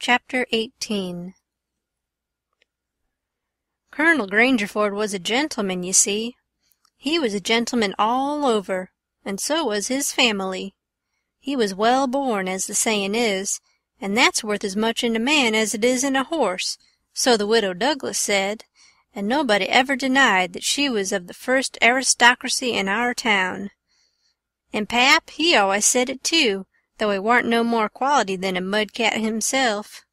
Chapter 18 Colonel Grangerford was a gentleman, you see. He was a gentleman all over, and so was his family. He was well born, as the sayin' is, and that's worth as much in a man as it is in a horse, so the widow Douglas said, and nobody ever denied that she was of the first aristocracy in our town. And Pap, he always said it too, though he warn't no more quality than a mudcat himself.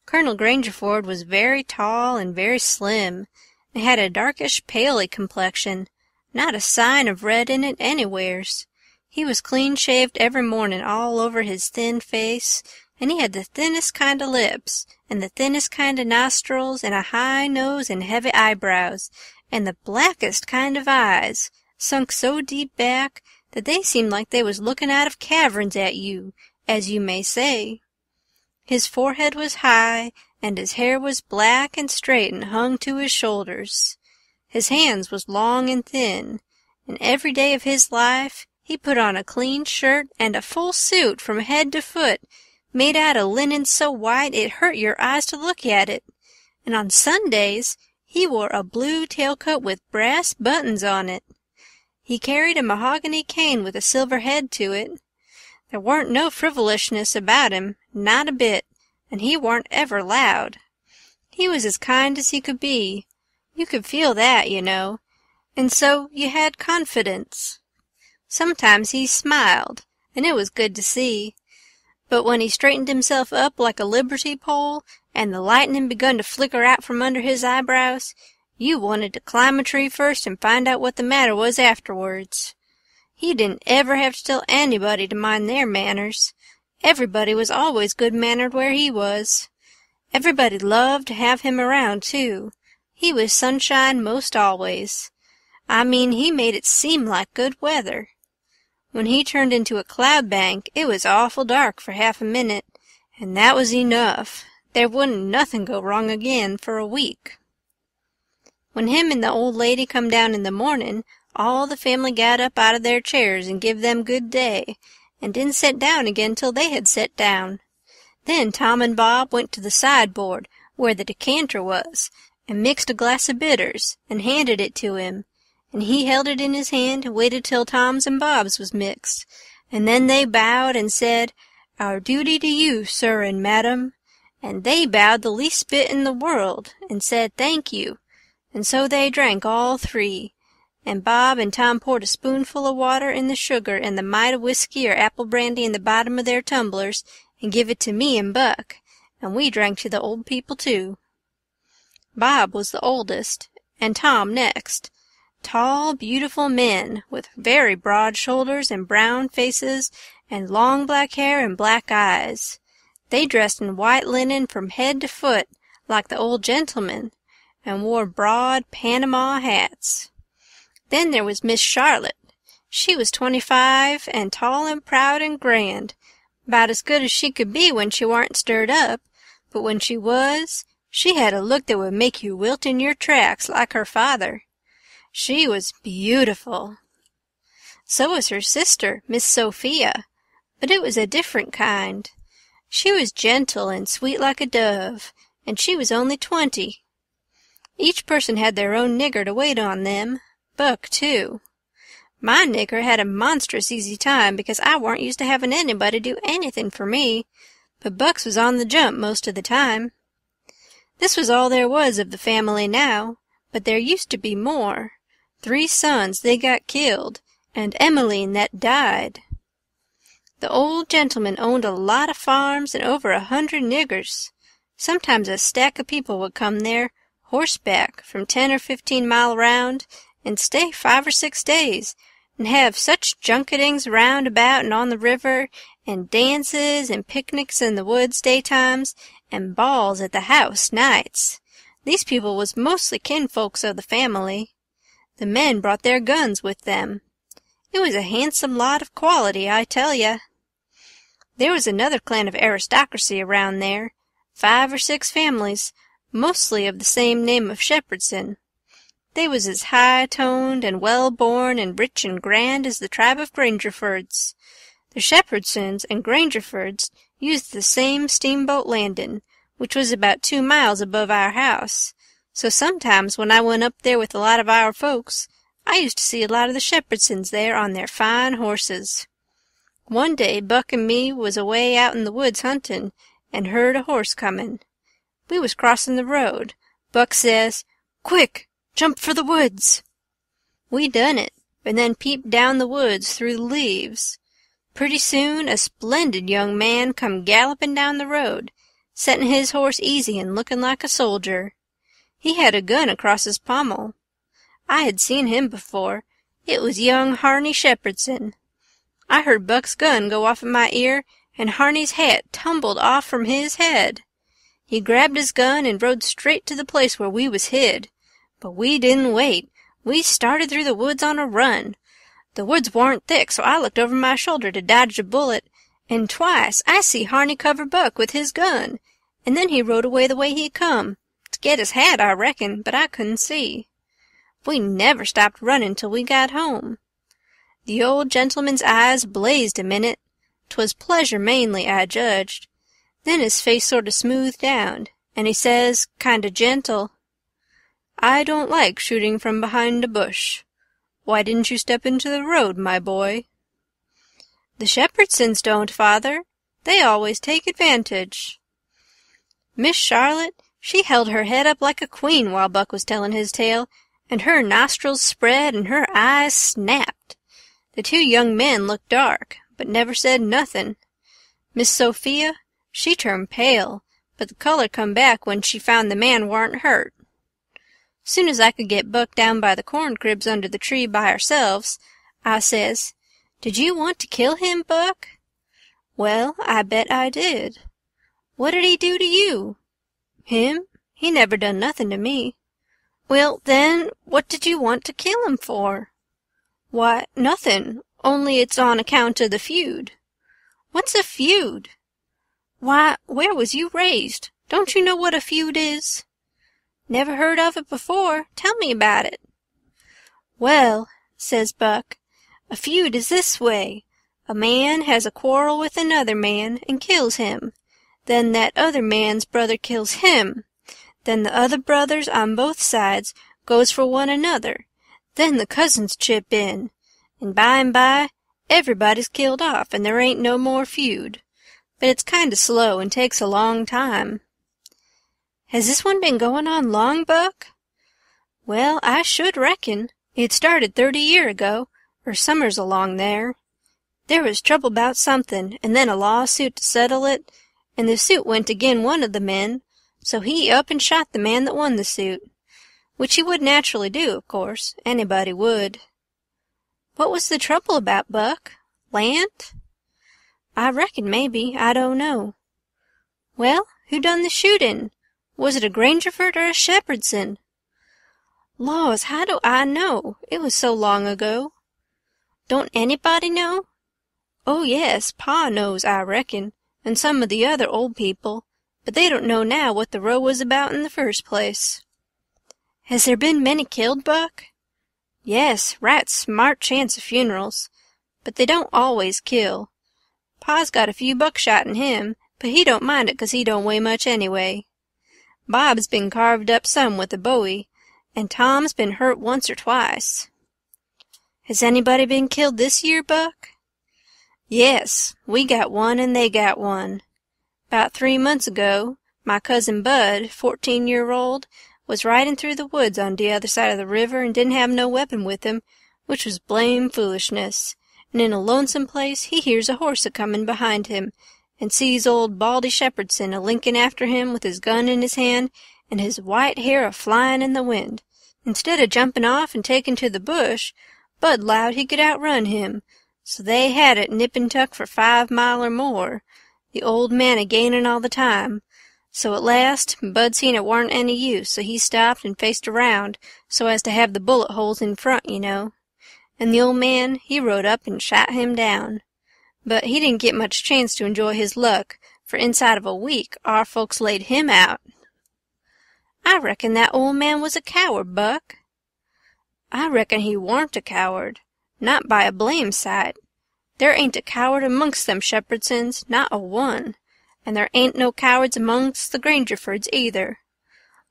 Colonel Grangerford was very tall and very slim, and had a darkish paley complexion, not a sign of red in it anywheres. He was clean-shaved every morning all over his thin face, and he had the thinnest kind of lips, and the thinnest kind of nostrils, and a high nose and heavy eyebrows, and the blackest kind of eyes, sunk so deep back that they seemed like they was looking out of caverns at you, as you may say. His forehead was high, and his hair was black and straight and hung to his shoulders. His hands was long and thin, and every day of his life he put on a clean shirt and a full suit from head to foot, made out of linen so white it hurt your eyes to look at it, and on Sundays he wore a blue tailcoat with brass buttons on it. He carried a mahogany cane with a silver head to it. There warn't no frivolishness about him, not a bit, and he warn't ever loud. He was as kind as he could be. You could feel that, you know, and so you had confidence. Sometimes he smiled, and it was good to see. But when he straightened himself up like a liberty pole, and the lightning begun to flicker out from under his eyebrows, you wanted to climb a tree first and find out what the matter was afterwards. He didn't ever have to tell anybody to mind their manners. Everybody was always good-mannered where he was. Everybody loved to have him around, too. He was sunshine most always. I mean, he made it seem like good weather. When he turned into a cloud bank, it was awful dark for half a minute, and that was enough. There wouldn't nothing go wrong again for a week. When him and the old lady come down in the morning, all the family got up out of their chairs and give them good day, and didn't set down again till they had set down. Then Tom and Bob went to the sideboard, where the decanter was, and mixed a glass of bitters, and handed it to him, and he held it in his hand and waited till Tom's and Bob's was mixed, and then they bowed and said, "Our duty to you, sir and madam," and they bowed the least bit in the world, and said thank you, and so they drank all three, and Bob and Tom poured a spoonful of water in the sugar and the mite of whiskey or apple brandy in the bottom of their tumblers, and give it to me and Buck, and we drank to the old people too. Bob was the oldest, and Tom next. Tall, beautiful men, with very broad shoulders and brown faces, and long black hair and black eyes. They dressed in white linen from head to foot, like the old gentlemen, and wore broad Panama hats. Then there was Miss Charlotte. She was 25, and tall and proud and grand, about as good as she could be when she warn't stirred up, but when she was, she had a look that would make you wilt in your tracks like her father. She was beautiful. So was her sister, Miss Sophia, but it was a different kind. She was gentle and sweet like a dove, and she was only 20. Each person had their own nigger to wait on them, Buck too. My nigger had a monstrous easy time because I warn't used to having anybody do anything for me, but Buck's was on the jump most of the time. This was all there was of the family now, but there used to be more. 3 sons they got killed, and Emmeline that died. The old gentleman owned a lot of farms and over 100 niggers. Sometimes a stack of people would come there, horseback, from 10 or 15 mile round, and stay 5 or 6 days, and have such junketings round about and on the river, and dances and picnics in the woods daytimes, and balls at the house nights. These people was mostly kinfolks of the family. The men brought their guns with them. It was a handsome lot of quality, I tell ya. There was another clan of aristocracy around there, 5 or 6 families, mostly of the same name of Shepherdson. They was as high-toned and well-born and rich and grand as the tribe of Grangerfords. The Shepherdsons and Grangerfords used the same steamboat landing, which was about 2 miles above our house, so sometimes when I went up there with a lot of our folks, I used to see a lot of the Shepherdsons there on their fine horses. One day Buck and me was away out in the woods hunting, and heard a horse comin'. We was crossin' the road. Buck says, "Quick, jump for the woods." We done it, and then peeped down the woods through the leaves. Pretty soon a splendid young man come gallopin' down the road, settin' his horse easy and lookin' like a soldier. He had a gun across his pommel. I had seen him before. It was young Harney Shepherdson. I heard Buck's gun go off in my ear, and Harney's hat tumbled off from his head. He grabbed his gun and rode straight to the place where we was hid. But we didn't wait. We started through the woods on a run. The woods warn't thick, so I looked over my shoulder to dodge a bullet, and twice I see Harney cover Buck with his gun, and then he rode away the way he come, to get his hat, I reckon, but I couldn't see. We never stopped running till we got home. The old gentleman's eyes blazed a minute. 'Twas pleasure mainly, I judged. Then his face sort of smoothed down, and he says, kind of gentle, "I don't like shooting from behind a bush. Why didn't you step into the road, my boy?" "The Shepherdsons don't, father. They always take advantage." Miss Charlotte, she held her head up like a queen while Buck was telling his tale, and her nostrils spread and her eyes snapped. The 2 young men looked dark, but never said nothin'. Miss Sophia, she turned pale, but the color come back when she found the man warn't hurt. Soon as I could get Buck down by the corn cribs under the tree by ourselves, I says, "Did you want to kill him, Buck?" "Well, I bet I did." "What did he do to you?" "Him? He never done nothing to me." "Well, then, what did you want to kill him for?" "Why, nothing, only it's on account of the feud." "What's a feud?" "Why, where was you raised? Don't you know what a feud is?" "Never heard of it before. Tell me about it." "Well," says Buck, "a feud is this way. A man has a quarrel with another man and kills him. Then that other man's brother kills him. Then the other brothers on both sides goes for one another. Then the cousins chip in. And by, everybody's killed off and there ain't no more feud. But it's kind of slow and takes a long time." "Has this one been going on long, Buck?" "Well, I should reckon. It started 30 year ago, or summers along there. There was trouble about something, and then a lawsuit to settle it, and the suit went agin one of the men, so he up and shot the man that won the suit. Which he would naturally do, of course. Anybody would." "What was the trouble about, Buck? Land?" "I reckon maybe. I don't know." "Well, who done the shooting? Was it a Grangerford or a Shepherdson?" "Laws, how do I know? It was so long ago." "Don't anybody know?" "Oh, yes, Pa knows, I reckon, and some of the other old people, but they don't know now what the row was about in the first place." "Has there been many killed, Buck?" "Yes, right smart chance of funerals, but they don't always kill. Pa's got a few buckshot in him, but he don't mind it 'cause he don't weigh much anyway. Bob's been carved up some with a bowie, and Tom's been hurt once or twice." "Has anybody been killed this year, Buck?" "Yes, we got one and they got one. 'Bout 3 months ago, my cousin Bud, 14-year-old, was riding through the woods on the other side of the river and didn't have no weapon with him, which was blame foolishness, and in a lonesome place he hears a horse a-comin' behind him, and sees old Baldy Shepherdson a-linkin' after him with his gun in his hand and his white hair a-flyin' in the wind. Instead of jumping off and taking to the bush, Bud 'lowed he could outrun him, so they had it nip and tuck for 5 mile or more, the old man a-gainin' all the time. So at last Bud seen it warn't any use, so he stopped and faced around so as to have the bullet holes in front, you know. And the old man, he rode up and shot him down. But he didn't get much chance to enjoy his luck, for inside of a week our folks laid him out." "I reckon that old man was a coward, Buck." "I reckon he warn't a coward. Not by a blame sight. There ain't a coward amongst them Shepherdsons, not a one. and there ain't no cowards amongst the Grangerfords either.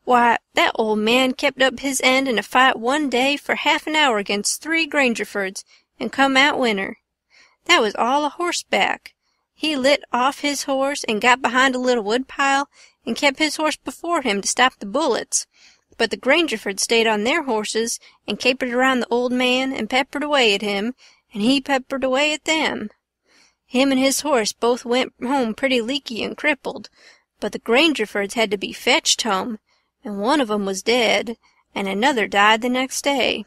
Why, that old man kept up his end in a fight one day for half an hour against 3 Grangerfords, and come out winner. That was all a horseback. He lit off his horse and got behind a little woodpile and kept his horse before him to stop the bullets, but the Grangerfords stayed on their horses and capered around the old man and peppered away at him, and he peppered away at them. Him and his horse both went home pretty leaky and crippled, but the Grangerfords had to be fetched home, and one of 'em was dead, and another died the next day.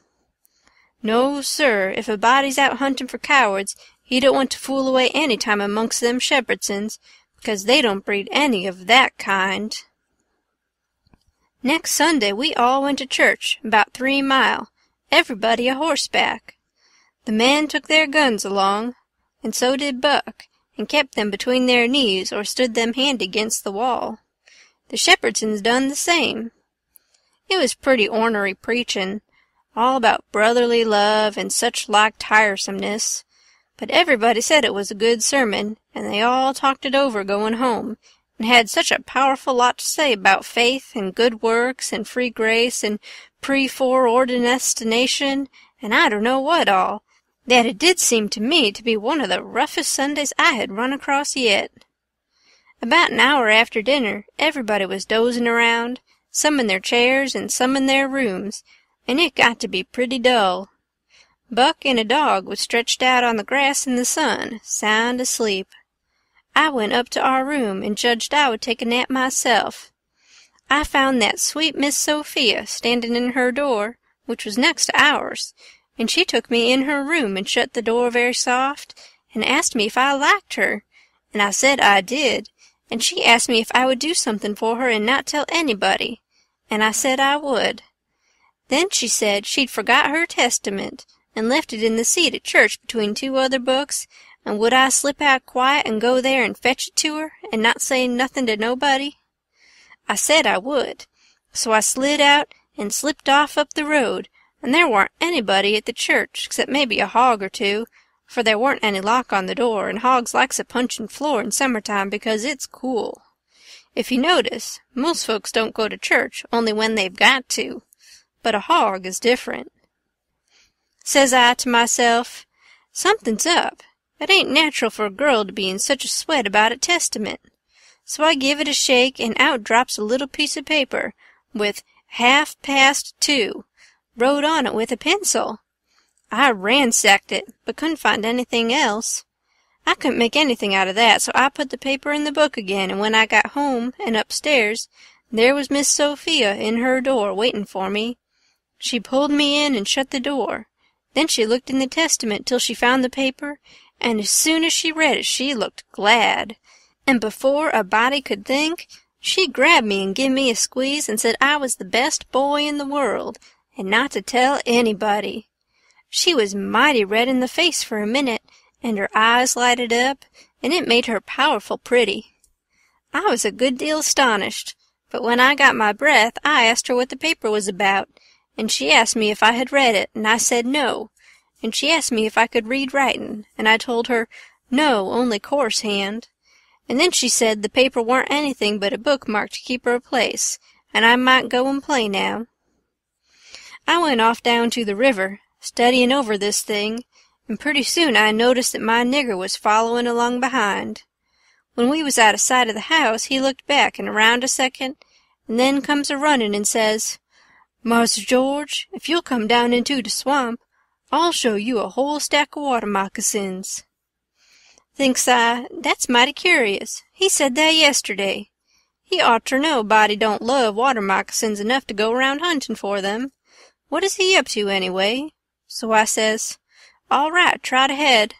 No, sir, if a body's out hunting for cowards, he don't want to fool away any time amongst them Shepherdsons, because they don't breed any of that kind. Next Sunday we all went to church, about 3 mile, everybody a horseback. The men took their guns along, and so did Buck, and kept them between their knees or stood them handy against the wall. The Shepherdsons done the same. It was pretty ornery preachin', all about brotherly love and such like tiresomeness, but everybody said it was a good sermon, and they all talked it over going home, and had such a powerful lot to say about faith and good works and free grace and pre-foreordination and I don't know what all, that it did seem to me to be one of the roughest Sundays I had run across yet. About an hour after dinner everybody was dozing around, some in their chairs and some in their rooms, and it got to be pretty dull. Buck and a dog was stretched out on the grass in the sun, sound asleep. I went up to our room and judged I would take a nap myself. I found that sweet Miss Sophia standing in her door, which was next to ours, and she took me in her room and shut the door very soft, and asked me if I liked her, and I said I did, and she asked me if I would do something for her and not tell anybody, and I said I would. Then she said she'd forgot her Testament, and left it in the seat at church between 2 other books, and would I slip out quiet and go there and fetch it to her, and not say nothing to nobody? I said I would, so I slid out and slipped off up the road, and there warn't anybody at the church except maybe a hog or 2, for there warn't any lock on the door, and hogs likes a punchin' floor in summertime because it's cool. If you notice, most folks don't go to church only when they've got to, but a hog is different. Says I to myself, something's up. It ain't natural for a girl to be in such a sweat about a Testament. So I give it a shake, and out drops a little piece of paper with 2:30 wrote on it with a pencil. I ransacked it, but couldn't find anything else. I couldn't make anything out of that, so I put the paper in the book again, and when I got home and upstairs, there was Miss Sophia in her door waiting for me. She pulled me in and shut the door. Then she looked in the Testament till she found the paper, and as soon as she read it she looked glad, and before a body could think, she grabbed me and give me a squeeze and said I was the best boy in the world, and not to tell anybody. She was mighty red in the face for a minute, and her eyes lighted up, and it made her powerful pretty. I was a good deal astonished, but when I got my breath I asked her what the paper was about, and she asked me if I had read it, and I said no, and she asked me if I could read writin', and I told her no, only coarse hand. And then she said the paper warn't anything but a bookmark to keep her a place, and I might go and play now. I went off down to the river, studyin' over this thing, and pretty soon I noticed that my nigger was followin' along behind. When we was out of sight of the house, he looked back and around a second, and then comes a-runnin' and says, "Mars George, if you'll come down into the swamp, I'll show you a whole stack of water moccasins." Thinks I, that's mighty curious. He said that yesterday. He ought ter know a body don't love water moccasins enough to go round huntin' for them. What is he up to, anyway? So I says, all right, trot ahead.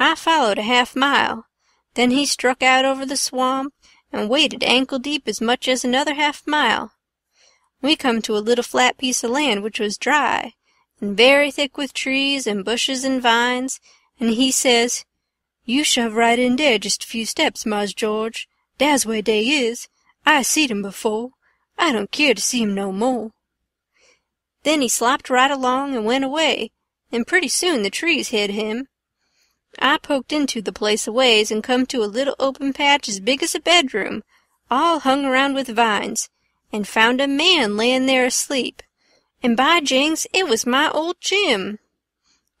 I followed a half-mile. Then he struck out over the swamp and waded ankle-deep as much as another half-mile. We come to a little flat piece of land which was dry, and very thick with trees and bushes and vines, and he says, "You shove right in dere just a few steps, Mars George. Dat's where dey is. I seed 'em before. I don't keer to see 'em no more." Then he slopped right along and went away, and pretty soon the trees hid him. I poked into the place a ways and come to a little open patch as big as a bedroom, all hung around with vines, and found a man layin' there asleep. And by jings, it was my old Jim.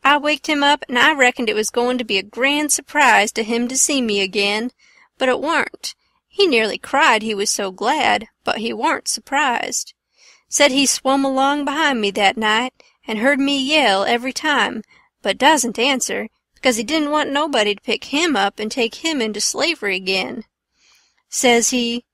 I waked him up, and I reckoned it was going to be a grand surprise to him to see me again, but it warn't. He nearly cried, he was so glad, but he warn't surprised. Said he swum along behind me that night, and heard me yell every time, but doesn't answer, because he didn't want nobody to pick him up and take him into slavery again. Says he,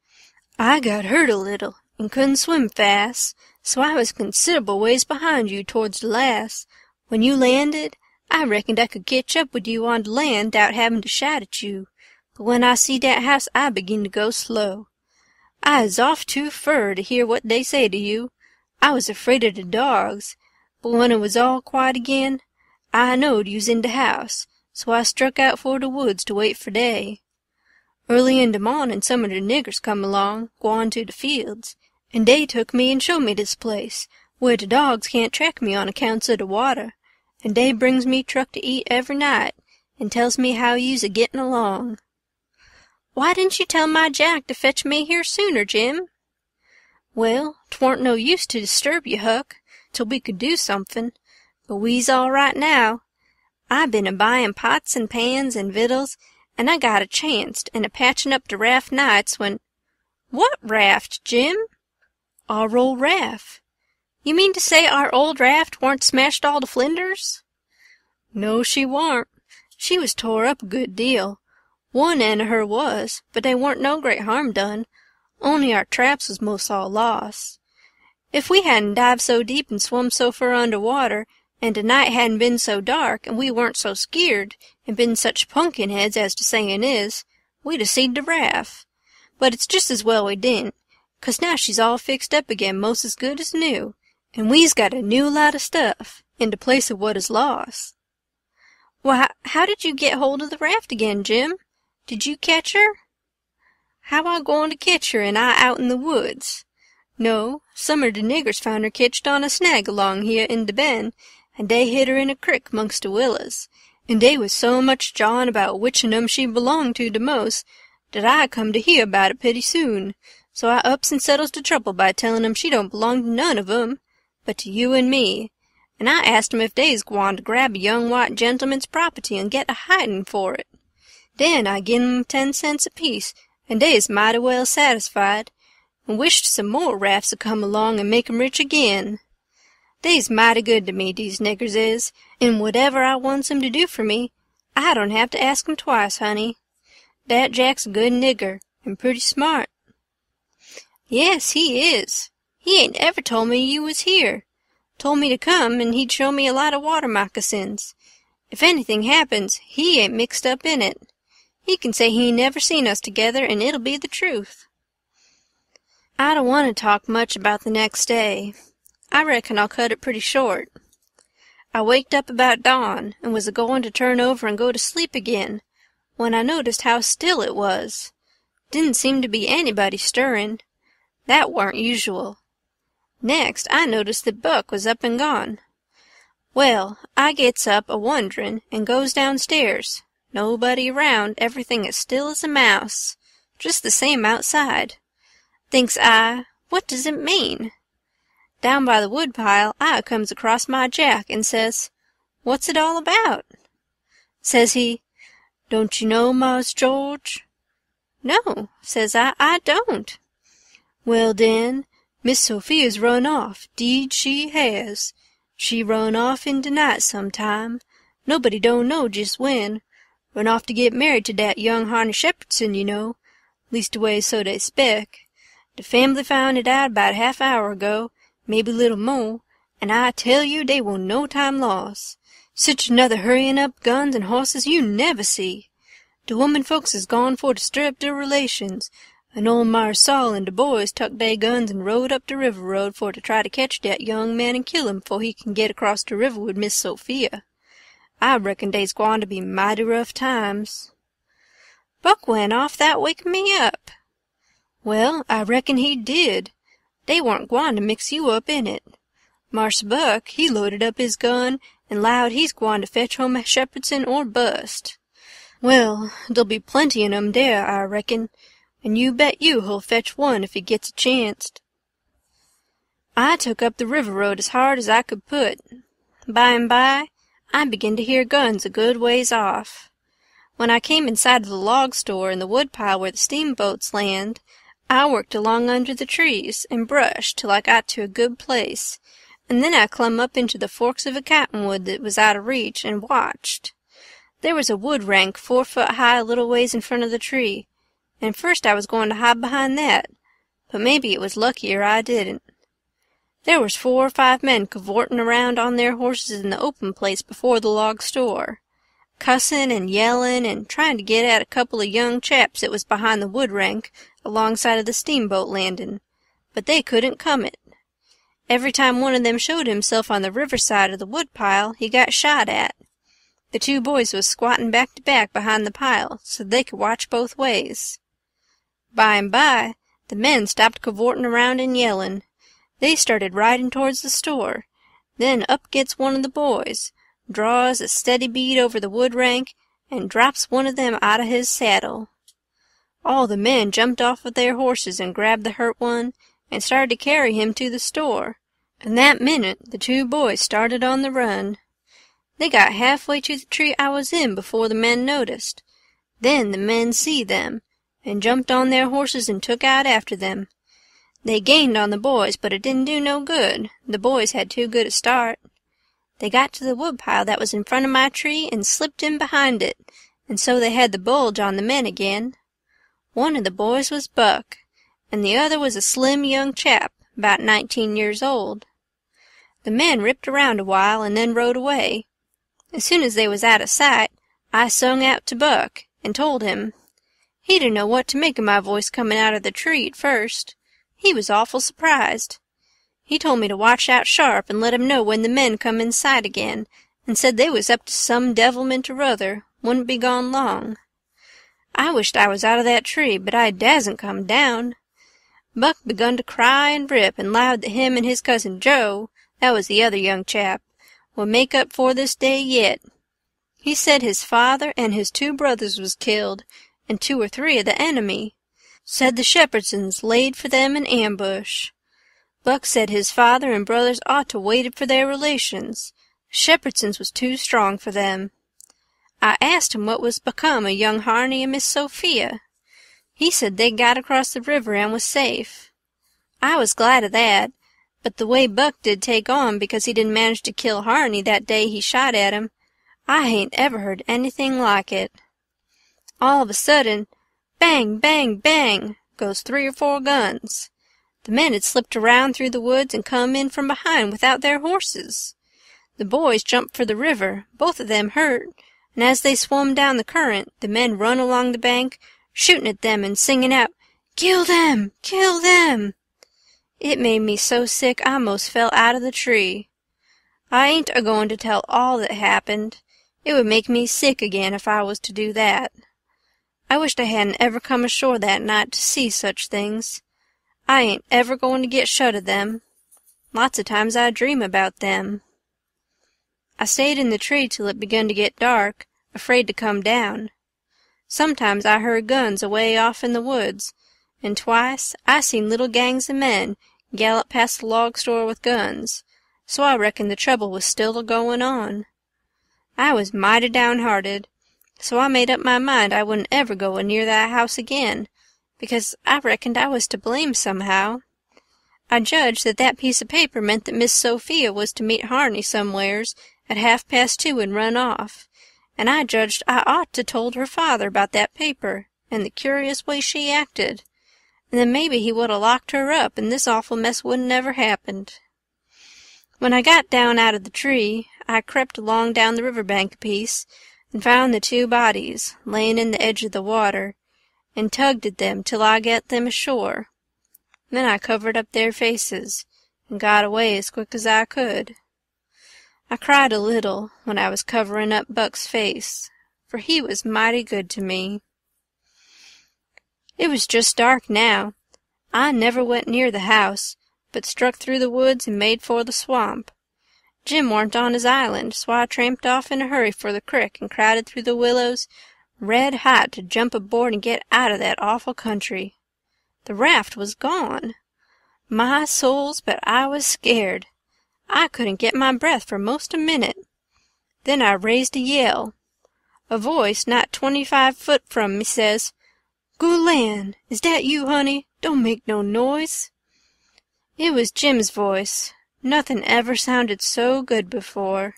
I got hurt a little, and couldn't swim fast, so I was considerable ways behind you towards the last. When you landed, I reckoned I could ketch up with you on the land 'thout having to shout at you, but when I see that house I begin to go slow. I is off too fur to hear what they say to you. I was afraid of the dogs, but when it was all quiet again, I knowed you's in the house, so I struck out for the woods to wait for day. Early in the morning some of the niggers come along, gwine to the fields, and they took me and showed me this place, where the dogs can't track me on accounts of the water, and they brings me truck to eat every night, and tells me how you's a-getting along. Why didn't you tell my Jack to fetch me here sooner, Jim? Well, 'twarn't no use to disturb you, Huck, till we could do something, but we's all right now. I been a-buying pots and pans and victuals, and I got a chancet and a-patching up the raft nights when— What raft, Jim? Our old raft. You mean to say our old raft warn't smashed all to flinders? No, she warn't. She was tore up a good deal. One end of her was, but they warn't no great harm done, only our traps was most all lost. If we hadn't dived so deep and swum so fur under water, and the night hadn't been so dark, and we weren't so skeered, and been such pumpkin-heads as the sayin' is, we'd 'a seed the raft. But it's just as well we didn't, 'cause now she's all fixed up again most as good as new, and we's got a new lot of stuff, in the place of what is lost. Why, how did you get hold of the raft again, Jim? Did you catch her? How I goin' to ketch her and I out in the woods? No, some of the niggers found her ketched on a snag along here in the bend, and they hid her in a crick 'mongst the willows, and they was so much jawin' about which on 'em she belonged to the most, that I come to hear about it pretty soon, so I ups and settles the trouble by tellin' 'em she don't belong to none of 'em, but to you and me, and I asked 'em if they's gwine to grab a young white gentleman's property and get a hidin' for it. Then I gin 'em 10 cents apiece, and they is mighty well satisfied, and wished some more rafts would come along and make 'em rich again. They's mighty good to me, these niggers is, and whatever I wants 'em to do for me, I don't have to ask 'em twice, honey. That Jack's a good nigger, and pretty smart. Yes, he is. He ain't ever told me you was here. Told me to come, and he'd show me a lot of water moccasins. If anything happens, he ain't mixed up in it. He can say he never seen us together, and it'll be the truth. I don't want to talk much about the next day. I reckon I'll cut it pretty short. I waked up about dawn, and was a-goin' to turn over and go to sleep again, when I noticed how still it was. Didn't seem to be anybody stirrin'. That warn't usual. Next, I noticed that Buck was up and gone. Well, I gets up a-wonderin' and goes downstairs. Nobody around, everything as still as a mouse. Just the same outside. Thinks I, what does it mean? Down by the woodpile, I comes across my Jack and says, What's it all about? Says he, Don't you know, Mars George? No, says I don't. Well, den, Miss Sophia's run off, 'deed she has. She run off in de night sometime, nobody don't know just when. Run off to get married to dat young Harney Shepherdson, you know. Leastways so they spec. The family found it out about half-hour ago, maybe little more, and I tell you they were no time lost. Sich another hurryin' up guns and horses you never see. The woman folks is gone for to stir up their relations, and old Mars Saul and the boys tucked they guns and rode up the river road for to try to catch dat young man and kill him 'fore he can get across the river with Miss Sophia. I reckon dey's gwine to be mighty rough times. Buck went off 'thout wakin' me up. Well, I reckon he did. They warn't gwine to mix you up in it. Marse Buck, he loaded up his gun and 'lowed he's gwine to fetch home Shepherdson or bust. Well, there'll be plenty in 'em there, I reckon, and you bet you he'll fetch one if he gets a chancet. I took up the river road as hard as I could put. By and by, I began to hear guns a good ways off. When I came in sight of the log store and the woodpile where the steamboats land, I worked along under the trees and brush till I got to a good place, and then I clumb up into the forks of a cottonwood that was out of reach and watched. There was a wood rank 4 foot high a little ways in front of the tree, and first I was going to hide behind that, but maybe it was luckier I didn't. There was 4 or 5 men cavorting around on their horses in the open place before the log store, cussin' and yellin' and trying to get at a couple of young chaps that was behind the wood rank alongside of the steamboat landin', but they couldn't come it. Every time one of them showed himself on the riverside of the woodpile, he got shot at. The 2 boys was squatting back to back behind the pile so they could watch both ways. By and by, the men stopped cavorting around and yellin'. They started riding towards the store. Then up gets one of the boys, draws a steady bead over the wood rank, and drops one of them out of his saddle. All the men jumped off of their horses and grabbed the hurt one, and started to carry him to the store, and that minute the 2 boys started on the run. They got halfway to the tree I was in before the men noticed. Then the men see them, and jumped on their horses and took out after them. They gained on the boys, but it didn't do no good. The boys had too good a start. They got to the woodpile that was in front of my tree and slipped in behind it, and so they had the bulge on the men again. One of the boys was Buck, and the other was a slim young chap, about 19 years old. The men ripped around a while and then rode away. As soon as they was out of sight, I sung out to Buck and told him. He didn't know what to make of my voice coming out of the tree at first. He was awful surprised. He told me to watch out sharp and let him know when the men come in sight again, and said they was up to some devilment or other, wouldn't be gone long. I wished I was out of that tree, but I dasn't come down. Buck begun to cry and rip and lowed that him and his cousin Joe, that was the other young chap, would make up for this day yet. He said his father and his 2 brothers was killed, and 2 or 3 of the enemy. Said the Shepherdsons laid for them in ambush. Buck said his father and brothers ought to waited for their relations. Shepherdsons was too strong for them. I asked him what was become of young Harney and Miss Sophia. He said they'd got across the river and was safe. I was glad of that, but the way Buck did take on because he didn't manage to kill Harney that day he shot at him, I hain't ever heard anything like it. All of a sudden, bang, bang, bang, goes 3 or 4 guns. The men had slipped around through the woods and come in from behind without their horses. The boys jumped for the river, both of them hurt, and as they swum down the current, the men run along the bank, shooting at them and singing out, "Kill them! Kill them!" It made me so sick I most fell out of the tree. I ain't a-going to tell all that happened. It would make me sick again if I was to do that. I wished I hadn't ever come ashore that night to see such things. I ain't ever going to get shut of them. Lots of times I dream about them. I stayed in the tree till it begun to get dark, afraid to come down. Sometimes I heard guns away off in the woods, and twice I seen little gangs of men gallop past the log store with guns, so I reckoned the trouble was still a-going on. I was mighty downhearted, so I made up my mind I wouldn't ever go near that house again, because I reckoned I was to blame somehow. I judged that that piece of paper meant that Miss Sophia was to meet Harney somewheres at 2:30 and run off, and I judged I ought to told her father about that paper and the curious way she acted, and then maybe he would 'a' locked her up and this awful mess wouldn't never happened. When I got down out of the tree, I crept along down the river bank a piece and found the 2 bodies layin' in the edge of the water, and tugged at them till I got them ashore. Then I covered up their faces, and got away as quick as I could. I cried a little when I was covering up Buck's face, for he was mighty good to me. It was just dark now. I never went near the house, but struck through the woods and made for the swamp. Jim warn't on his island, so I tramped off in a hurry for the crick and crowded through the willows, red hot to jump aboard and get out of that awful country. The raft was gone. My souls, but I was scared. I couldn't get my breath for most a minute. Then I raised a yell. A voice not 25 foot from me says, "Good land, is dat you, honey? Don't make no noise." It was Jim's voice. Nothing ever sounded so good before.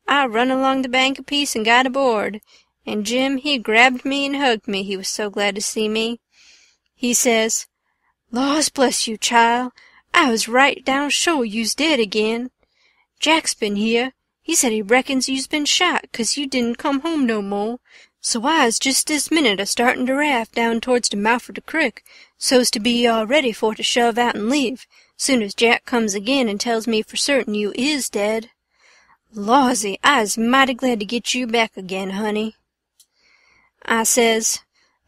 I run along the bank a piece and got aboard, and Jim, he grabbed me and hugged me, he was so glad to see me. He says, "Laws bless you, child. I was right down sure you's dead again. Jack's been here. He said he reckons you's been shot 'cause you didn't come home no more. So I was just this minute a-starting to raft down towards the mouth of the crick, so's to be all ready for to shove out and leave, soon as Jack comes again and tells me for certain you is dead. Lawsy, I's mighty glad to get you back again, honey." I says,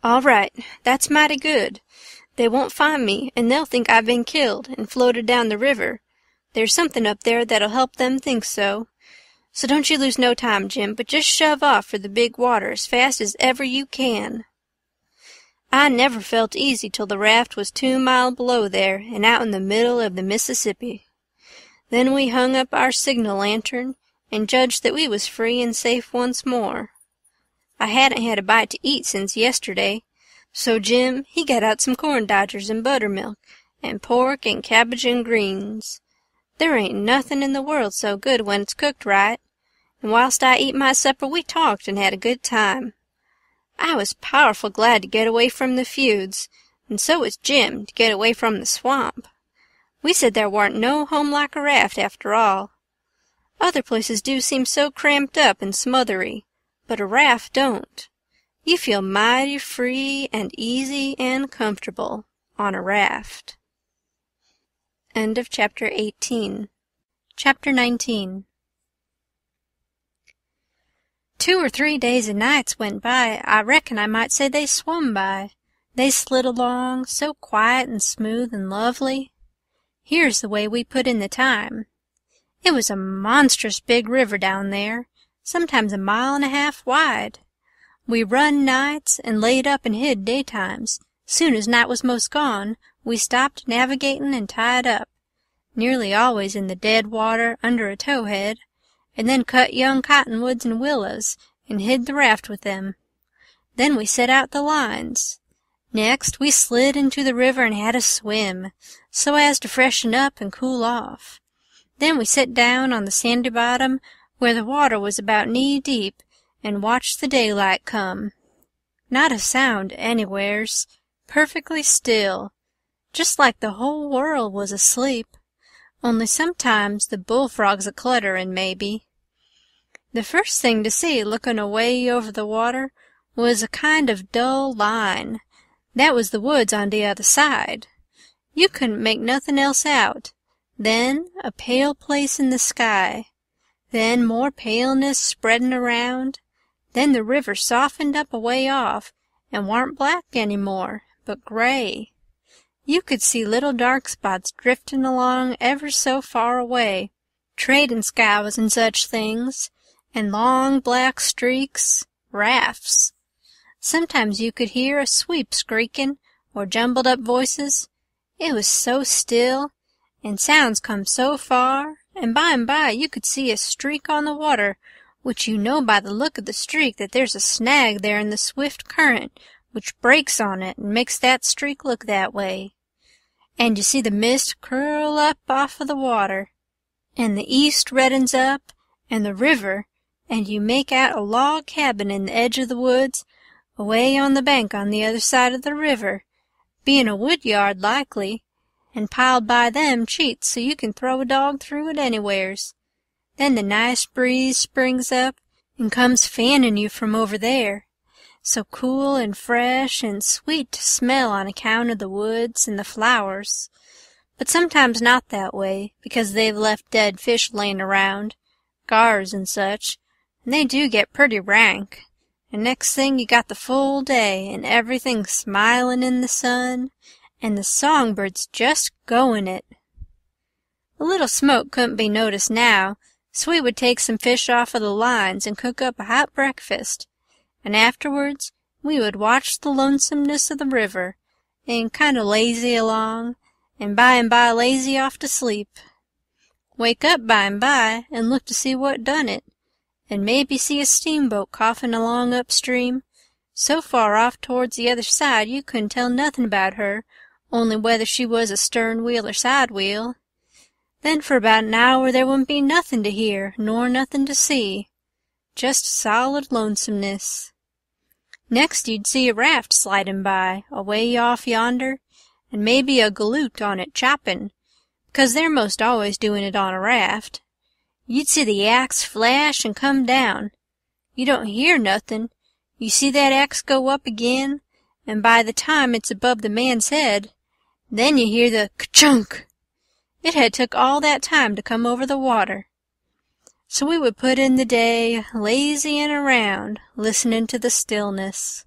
"All right, that's mighty good. They won't find me, and they'll think I've been killed and floated down the river. There's something up there that'll help them think so. So don't you lose no time, Jim, but just shove off for the big water as fast as ever you can." I never felt easy till the raft was 2 miles below there and out in the middle of the Mississippi. Then we hung up our signal lantern and judged that we was free and safe once more. I hadn't had a bite to eat since yesterday, so Jim, he got out some corn dodgers and buttermilk and pork and cabbage and greens. There ain't nothing in the world so good when it's cooked right, and whilst I eat my supper we talked and had a good time. I was powerful glad to get away from the feuds, and so was Jim to get away from the swamp. We said there warn't no home like a raft after all. Other places do seem so cramped up and smothery, but a raft don't. You feel mighty free and easy and comfortable on a raft. End of Chapter 18. Chapter 19. 2 or 3 days and nights went by. I reckon I might say they swum by. They slid along, so quiet and smooth and lovely. Here's the way we put in the time. It was a monstrous big river down there, sometimes 1.5 miles wide. We run nights and laid up and hid daytimes. Soon as night was most gone, we stopped navigatin' and tied up, nearly always in the dead water under a towhead, and then cut young cottonwoods and willows and hid the raft with them. Then we set out the lines. Next we slid into the river and had a swim, so as to freshen up and cool off. Then we set down on the sandy bottom where the water was about knee-deep and watched the daylight come. Not a sound anywheres, perfectly still, just like the whole world was asleep, only sometimes the bullfrogs a-clutterin' maybe. The first thing to see lookin' away over the water was a kind of dull line. That was the woods on the other side. You couldn't make nothin' else out. Then a pale place in the sky. Then more paleness spreadin' around. Then the river softened up away off and warn't black any more, but gray. You could see little dark spots driftin' along ever so far away, tradin' scows and such things, and long black streaks, rafts. Sometimes you could hear a sweep screekin' or jumbled up voices. It was so still, and sounds come so far, and by you could see a streak on the water, which you know by the look of the streak that there's a snag there in the swift current which breaks on it and makes that streak look that way. And you see the mist curl up off of the water, and the east reddens up, and the river, and you make out a log cabin in the edge of the woods, away on the bank on the other side of the river, being a wood yard likely, and piled by them cheats so you can throw a dog through it anywheres. Then the nice breeze springs up and comes fannin' you from over there, so cool and fresh and sweet to smell on account of the woods and the flowers. But sometimes not that way, because they've left dead fish layin' around, gars and such, and they do get pretty rank. And next thing you got the full day, and everything smilin' in the sun, and the songbirds just goin' it. A little smoke couldn't be noticed now, so we would take some fish off of the lines and cook up a hot breakfast, and afterwards we would watch the lonesomeness of the river, and kind o' lazy along, and by lazy off to sleep. Wake up by and look to see what done it, and maybe see a steamboat coughin' along upstream, so far off towards the other side you couldn't tell nothin' about her, only whether she was a stern wheel or side wheel. Then for about an hour there wouldn't be nothin' to hear, nor nothin' to see. Just solid lonesomeness. Next you'd see a raft slidin' by, away off yonder, and maybe a galoot on it choppin', 'cause they're most always doin' it on a raft. You'd see the axe flash and come down. You don't hear nothin'. You see that axe go up again, and by the time it's above the man's head, then you hear the ka-chunk. It had took all that time to come over the water. So we would put in the day, lazyin' around, listenin' to the stillness.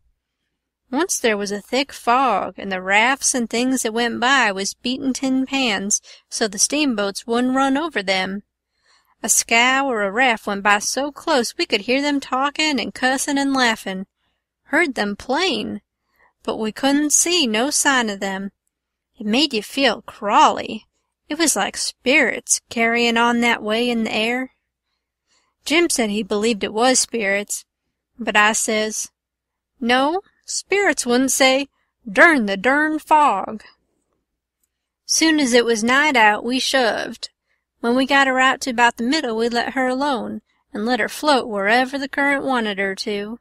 Once there was a thick fog, and the rafts and things that went by was beatin' tin pans so the steamboats wouldn't run over them. A scow or a raft went by so close we could hear them talkin' and cussin' and laughin'. Heard them plain, but we couldn't see no sign of them. It made you feel crawly. It was like spirits carryin' on that way in the air. Jim said he believed it was spirits, but I says, "No, spirits wouldn't say, 'Durn the durned fog.'" Soon as it was night out, we shoved. When we got her out to about the middle, we let her alone, and let her float wherever the current wanted her to.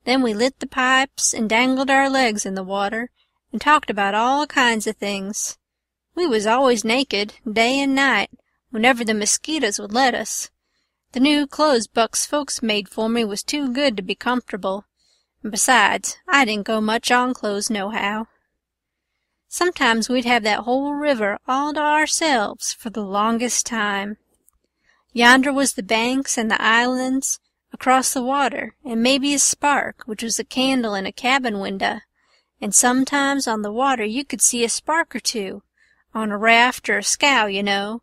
Then we lit the pipes, and dangled our legs in the water, and talked about all kinds of things. We was always naked, day and night, whenever the mosquitoes would let us. The new clothes Buck's folks made for me was too good to be comfortable, and besides, I didn't go much on clothes nohow. Sometimes we'd have that whole river all to ourselves for the longest time. Yonder was the banks and the islands across the water, and maybe a spark, which was a candle in a cabin window, and sometimes on the water you could see a spark or two, on a raft or a scow, you know,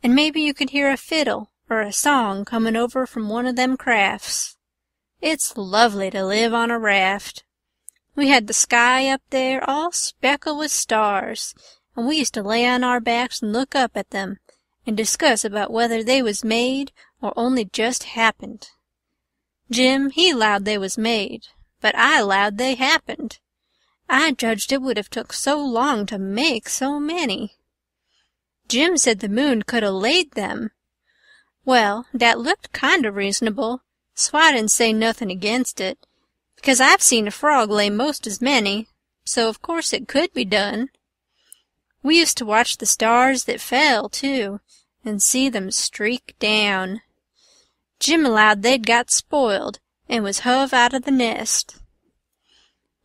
and maybe you could hear a fiddle or a song comin' over from one of them crafts. It's lovely to live on a raft. We had the sky up there all speckled with stars, and we used to lay on our backs and look up at them, and discuss about whether they was made or only just happened. Jim, he 'lowed they was made, but I 'lowed they happened. I judged it would have took so long to make so many. Jim said the moon could 'a' laid them. Well, that looked kind of reasonable, so I didn't say nothin' against it, because I've seen a frog lay most as many, so of course it could be done. We used to watch the stars that fell, too, and see them streak down. Jim allowed they'd got spoiled, and was hove out of the nest.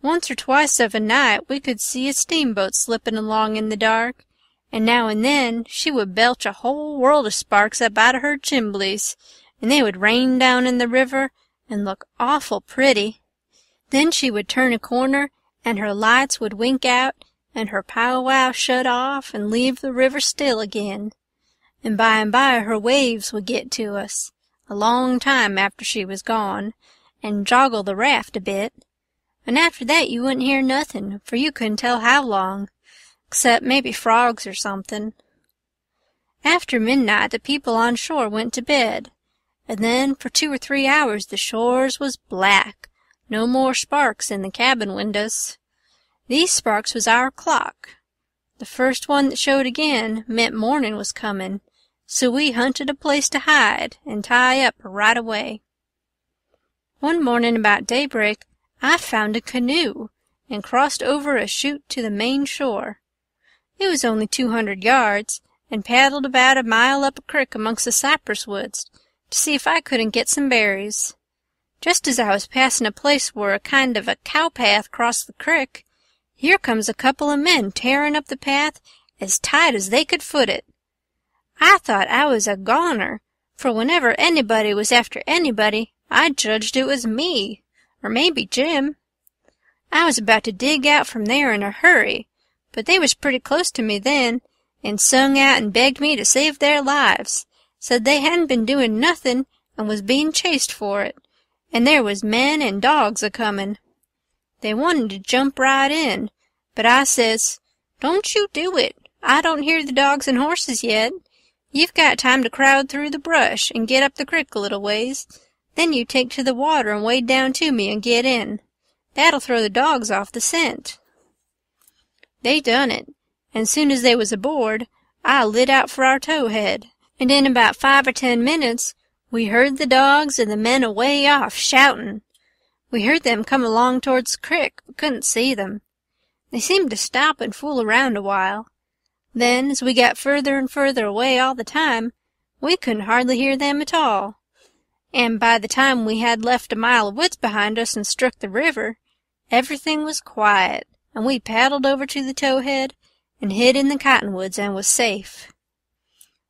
Once or twice of a night we could see a steamboat slippin' along in the dark, and now and then she would belch a whole world of sparks up out of her chimblies, and they would rain down in the river and look awful pretty. Then she would turn a corner, and her lights would wink out, and her powwow shut off and leave the river still again. And by her waves would get to us, a long time after she was gone, and joggle the raft a bit. And after that you wouldn't hear nothin', for you couldn't tell how long, 'cept maybe frogs or somethin'. After midnight the people on shore went to bed, and then for 2 or 3 hours the shores was black, no more sparks in the cabin windows. These sparks was our clock. The first one that showed again meant mornin' was comin', so we hunted a place to hide and tie up right away. One mornin' about daybreak I found a canoe and crossed over a chute to the main shore. It was only 200 yards, and paddled about a mile up a crick amongst the cypress woods to see if I couldn't get some berries. Just as I was passin' a place where a kind of a cow-path crossed the crick, here comes a couple of men tearin' up the path as tight as they could foot it. I thought I was a goner, for whenever anybody was after anybody, I judged it was me, or maybe Jim. I was about to dig out from there in a hurry, but they was pretty close to me then, and sung out and begged me to save their lives, said they hadn't been doing nothin' and was being chased for it, and there was men and dogs a-comin'. They wanted to jump right in, but I says, 'Don't you do it. I don't hear the dogs and horses yet. You've got time to crowd through the brush and get up the crick a little ways. Then you take to the water and wade down to me and get in. That'll throw the dogs off the scent.' They done it, and soon as they was aboard, I lit out for our towhead, and in about 5 or 10 minutes we heard the dogs and the men away off shoutin'. We heard them come along towards the crick, but couldn't see them. They seemed to stop and fool around a while. Then, as we got further and further away all the time, we couldn't hardly hear them at all. And by the time we had left a mile of woods behind us and struck the river, everything was quiet, and we paddled over to the towhead and hid in the cottonwoods and was safe.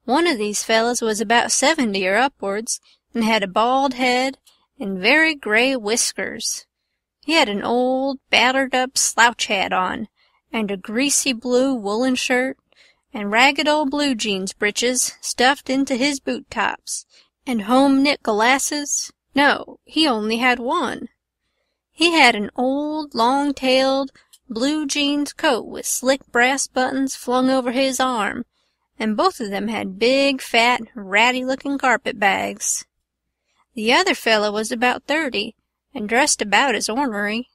One of these fellows was about 70 or upwards, and had a bald head and very gray whiskers. He had an old, battered-up slouch hat on, and a greasy blue woolen shirt, and ragged old blue jeans breeches stuffed into his boot-tops, and home-knit glasses. No, he only had one. He had an old, long-tailed, blue jeans coat with slick brass buttons flung over his arm, and both of them had big, fat, ratty-looking carpet-bags. The other fellow was about 30, and dressed about as ornery.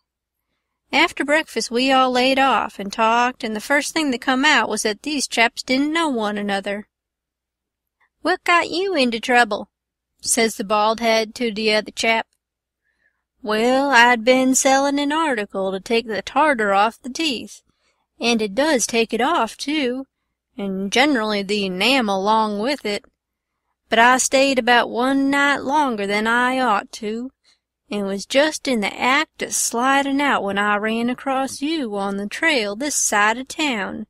After breakfast we all laid off and talked, and the first thing that come out was that these chaps didn't know one another. "What got you into trouble?" says the bald head to the other chap. "Well, I'd been sellin' an article to take the tartar off the teeth, and it does take it off, too, and generally the enamel along with it. But I stayed about 1 night longer than I ought to, and was just in the act of sliding out when I ran across you on the trail this side of town,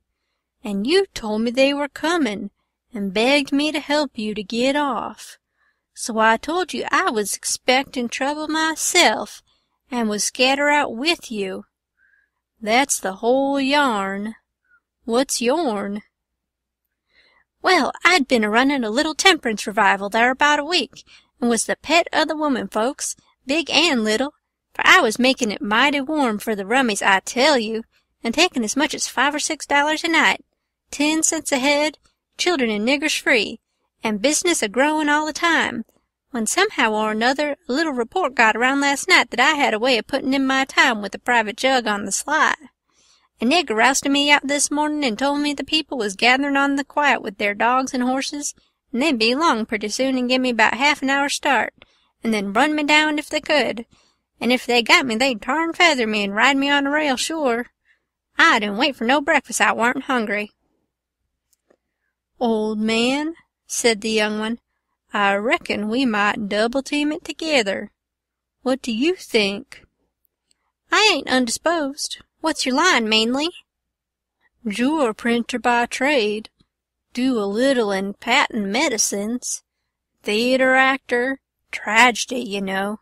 and you told me they were comin', and begged me to help you to get off. So I told you I was expectin' trouble myself, and would scatter out with you. That's the whole yarn. What's yourn?" "Well, I'd been a-runnin' a little temperance revival there about a week, and was the pet of the women folks, big and little, for I was making it mighty warm for the rummies, I tell you, and taking as much as $5 or $6 a night, 10 cents a head, children and niggers free, and business a-growin' all the time, when somehow or another a little report got around last night that I had a way of putting in my time with a private jug on the sly. A nigger rousted me out this morning and told me the people was gathering on the quiet with their dogs and horses, and they'd be along pretty soon and give me about half an hour's start, and then run me down if they could, and if they got me they'd tar and feather me and ride me on the rail sure. I didn't wait for no breakfast, I warn't hungry." "Old man," said the young one, "I reckon we might double-team it together. What do you think?" "I ain't undisposed. What's your line, mainly?" "You're a printer by trade. Do a little in patent medicines. Theater actor. Tragedy, you know.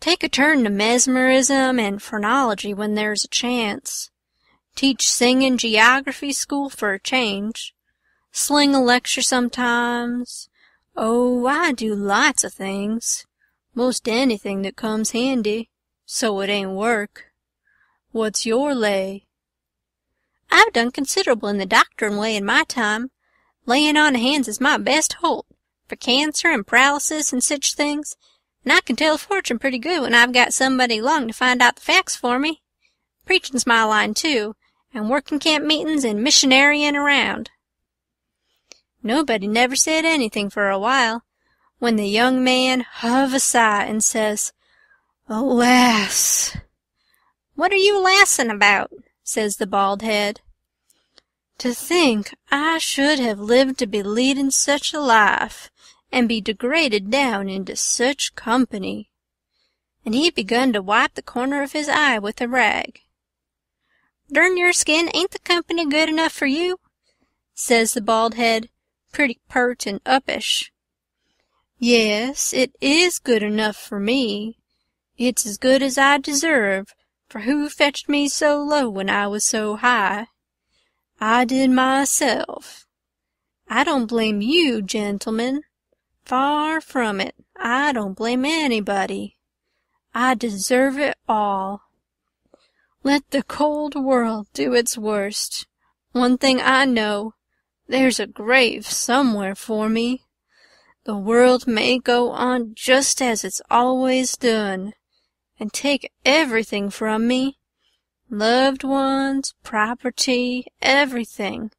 Take a turn to mesmerism and phrenology when there's a chance. Teach singing geography school for a change. Sling a lecture sometimes. Oh, I do lots of things. Most anything that comes handy, so it ain't work. What's your lay?" "I've done considerable in the doctorin' way in my time. Layin' on of hands is my best holt, for cancer and paralysis and sich things, and I can tell a fortune pretty good when I've got somebody along to find out the facts for me. Preachin's my line, too, and workin' camp meetin's and missionaryin' around." Nobody never said anything for a while, when the young man huv a sigh and says, "Alas!" "What are you lassin' about?" says the bald head. "To think I should have lived to be leadin' such a life, and be degraded down into such company." And he begun to wipe the corner of his eye with a rag. "Durn your skin, ain't the company good enough for you?" says the bald head, pretty pert and uppish. "Yes, it is good enough for me. It's as good as I deserve, for who fetched me so low when I was so high? I did myself. I don't blame you, gentlemen. Far from it. I don't blame anybody. I deserve it all. Let the cold world do its worst. One thing I know, there's a grave somewhere for me. The world may go on just as it's always done, and take everything from me, loved ones, property, everything.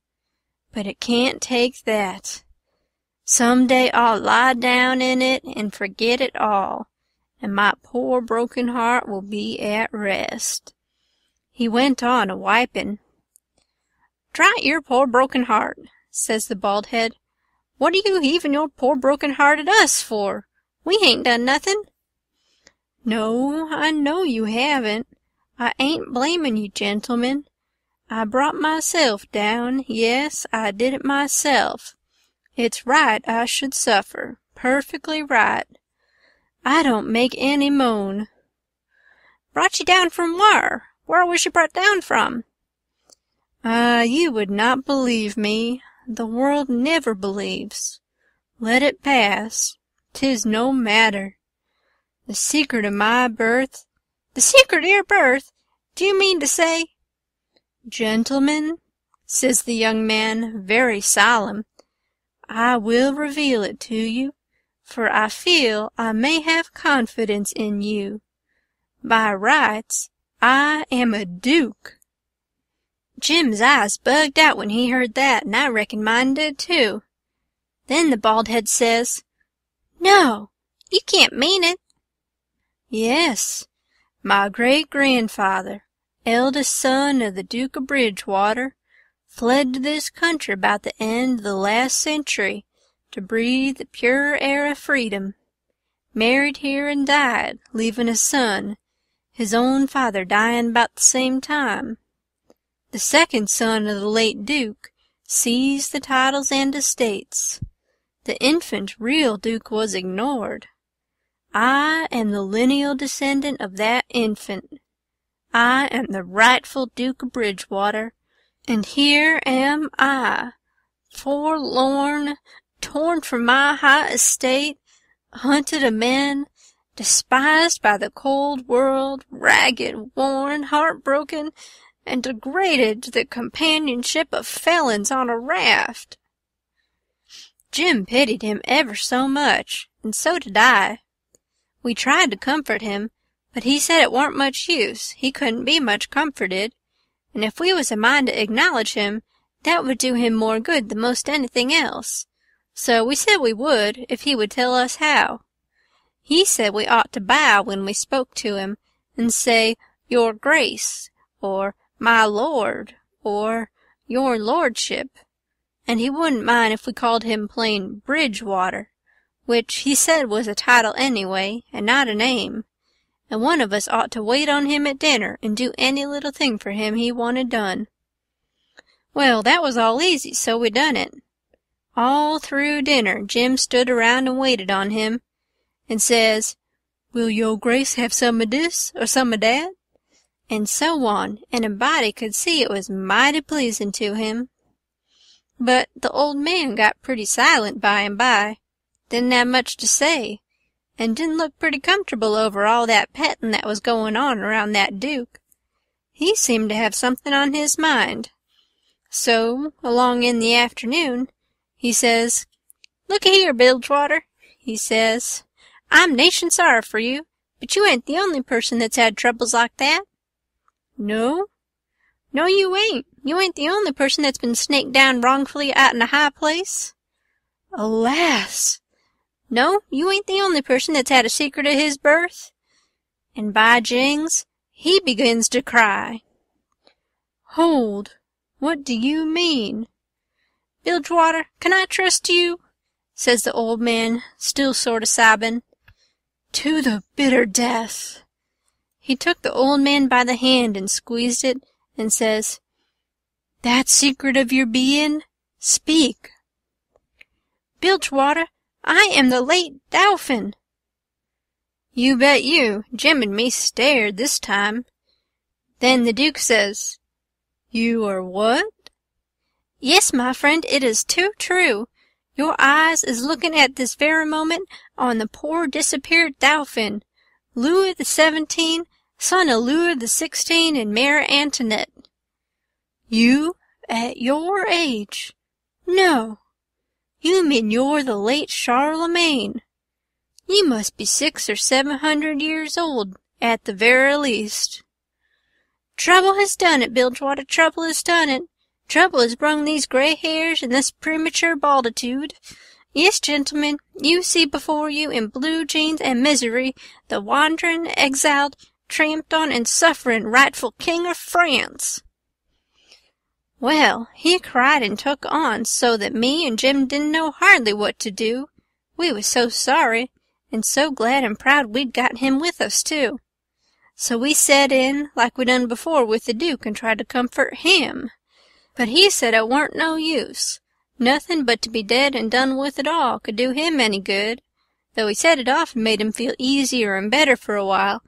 But it can't take that. Some day I'll lie down in it and forget it all, and my poor broken heart will be at rest. He went on a-wiping. Drat your poor broken heart, says the bald head. What are you heaving your poor broken heart at us for? We ain't done nothing. No, I know you haven't. I ain't blaming you, gentlemen. I brought myself down. Yes, I did it myself. It's right I should suffer. Perfectly right. I don't make any moan. Brought you down from where? Where was you brought down from? You would not believe me. The world never believes. Let it pass. 'Tis no matter. The secret of my birth— The secret of your birth? Do you mean to say— Gentlemen, says the young man, very solemn, I will reveal it to you, for I feel I may have confidence in you. By rights, I am a duke. Jim's eyes bugged out when he heard that, and I reckon mine did too. Then the bald head says, No, you can't mean it. Yes, my great-grandfather, eldest son of the Duke of Bridgewater, fled to this country about the end of the last century to breathe the pure air of freedom. Married here and died, leaving a son, his own father dying about the same time. The second son of the late Duke seized the titles and estates. The infant real Duke was ignored. I am the lineal descendant of that infant. I am the rightful Duke of Bridgewater, and here am I, forlorn, torn from my high estate, hunted of men, despised by the cold world, ragged, worn, heartbroken, and degraded to the companionship of felons on a raft. Jim pitied him ever so much, and so did I. We tried to comfort him, but he said it warn't much use, he couldn't be much comforted, and if we was a mind to acknowledge him, that would do him more good than most anything else. So we said we would, if he would tell us how. He said we ought to bow when we spoke to him, and say, Your Grace, or My Lord, or Your Lordship, and he wouldn't mind if we called him plain Bridgewater, which he said was a title anyway, and not a name, and one of us ought to wait on him at dinner and do any little thing for him he wanted done. Well, that was all easy, so we done it. All through dinner Jim stood around and waited on him, and says, Will your Grace have some of this, or some of that? And so on, and a body could see it was mighty pleasing to him. But the old man got pretty silent by and by, didn't have much to say, and didn't look pretty comfortable over all that petting that was going on around that Duke. He seemed to have something on his mind. So, along in the afternoon, he says, Look a-here, Bilgewater, he says, I'm nation sorry for you, but you ain't the only person that's had troubles like that. No? No, you ain't. You ain't the only person that's been snaked down wrongfully out in a high place. Alas! No, you ain't the only person that's had a secret of his birth. And by jings, he begins to cry. Hold! What do you mean? Bilgewater, can I trust you? Says the old man, still sort of sobbing. To the bitter death. He took the old man by the hand and squeezed it, and says, That secret of your being? Speak. Bilgewater, I am the late Dauphin. You bet you, Jim and me stared this time. Then the Duke says, You are what? Yes, my friend, it is too true. Your eyes is looking at this very moment on the poor disappeared Dauphin, Louis the son of Louis the and Mary Antoinette. You, at your age? No, you mean you're the late Charlemagne. You must be 600 or 700 years old, at the very least. Trouble has done it, Bilgewater, trouble has done it. Trouble has brung these gray hairs and this premature balditude. Yes, gentlemen, you see before you in blue jeans and misery the wandering, exiled, tramped on, and suffering rightful king of France. Well, he cried and took on so that me and Jim didn't know hardly what to do. We was so sorry, and so glad and proud we'd got him with us, too. So we set in, like we done before with the Duke, and tried to comfort him. But he said it warn't no use. Nothing but to be dead and done with it all could do him any good, though he said it often made him feel easier and better for a while,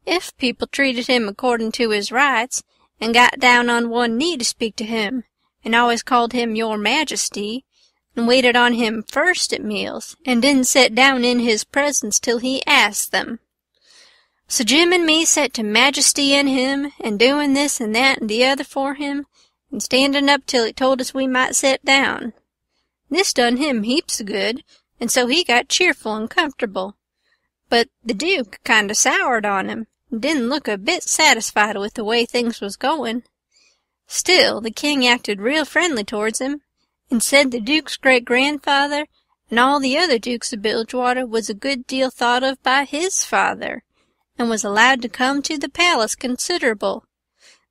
if people treated him according to his rights, and got down on one knee to speak to him, and always called him Your Majesty, and waited on him first at meals, and didn't sit down in his presence till he asked them. So Jim and me set to majestying him, and doing this and that and the other for him, and standing up till he told us we might sit down. This done him heaps of good, and so he got cheerful and comfortable. But the Duke kind o' soured on him, and didn't look a bit satisfied with the way things was going. Still, the king acted real friendly towards him, and said the Duke's great-grandfather and all the other Dukes of Bilgewater was a good deal thought of by his father, and was allowed to come to the palace considerable.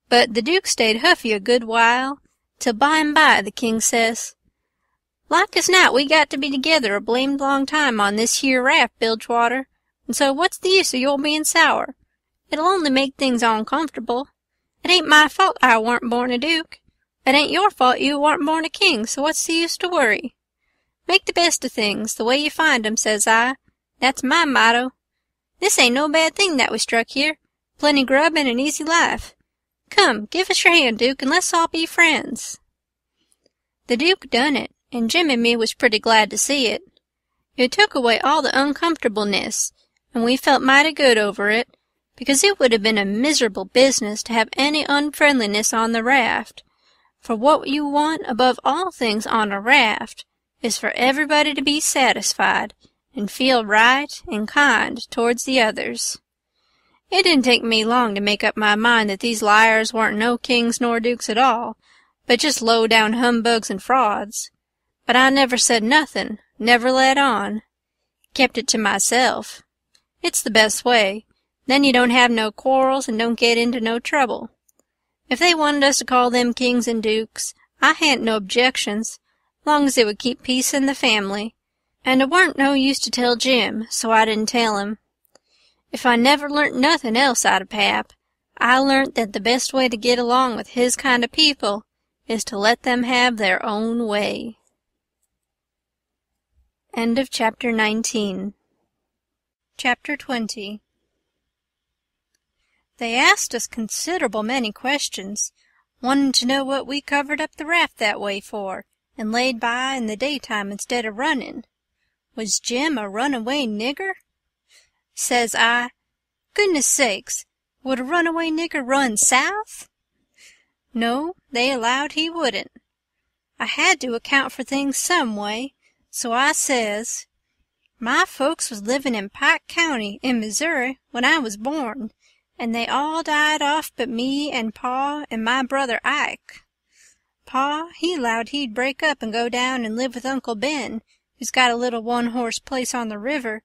But the Duke stayed huffy a good while, till by and by the king says, "Like as not we got to be together a blamed long time on this here raft, Bilgewater, and so what's the use of your being sour? It'll only make things uncomfortable. It ain't my fault I warn't born a duke. It ain't your fault you warn't born a king, so what's the use to worry? Make the best of things, the way you find 'em, says I. That's my motto. This ain't no bad thing that we struck here. Plenty grub and an easy life. Come, give us your hand, Duke, and let's all be friends." The Duke done it, and Jim and me was pretty glad to see it. It took away all the uncomfortableness, and we felt mighty good over it, because it would have been a miserable business to have any unfriendliness on the raft, for what you want above all things on a raft is for everybody to be satisfied and feel right and kind towards the others. It didn't take me long to make up my mind that these liars weren't no kings nor dukes at all, but just low-down humbugs and frauds. But I never said nothing, never let on. Kept it to myself. It's the best way. Then you don't have no quarrels and don't get into no trouble. If they wanted us to call them kings and dukes, I hadn't no objections, long as it would keep peace in the family. And it warn't no use to tell Jim, so I didn't tell him. If I never learnt nothing else out of Pap, I learnt that the best way to get along with his kind of people is to let them have their own way. End of Chapter 19. Chapter 20. They asked us considerable many questions, wanting to know what we covered up the raft that way for, and laid by in the daytime instead of running. Was Jim a runaway nigger? Says I, "Goodness sakes, would a runaway nigger run south?" No, they allowed he wouldn't. I had to account for things some way, so I says, "My folks was living in Pike County in Missouri when I was born, and they all died off but me and Pa and my brother Ike. Pa, he 'lowed he'd break up and go down and live with Uncle Ben, who's got a little one-horse place on the river,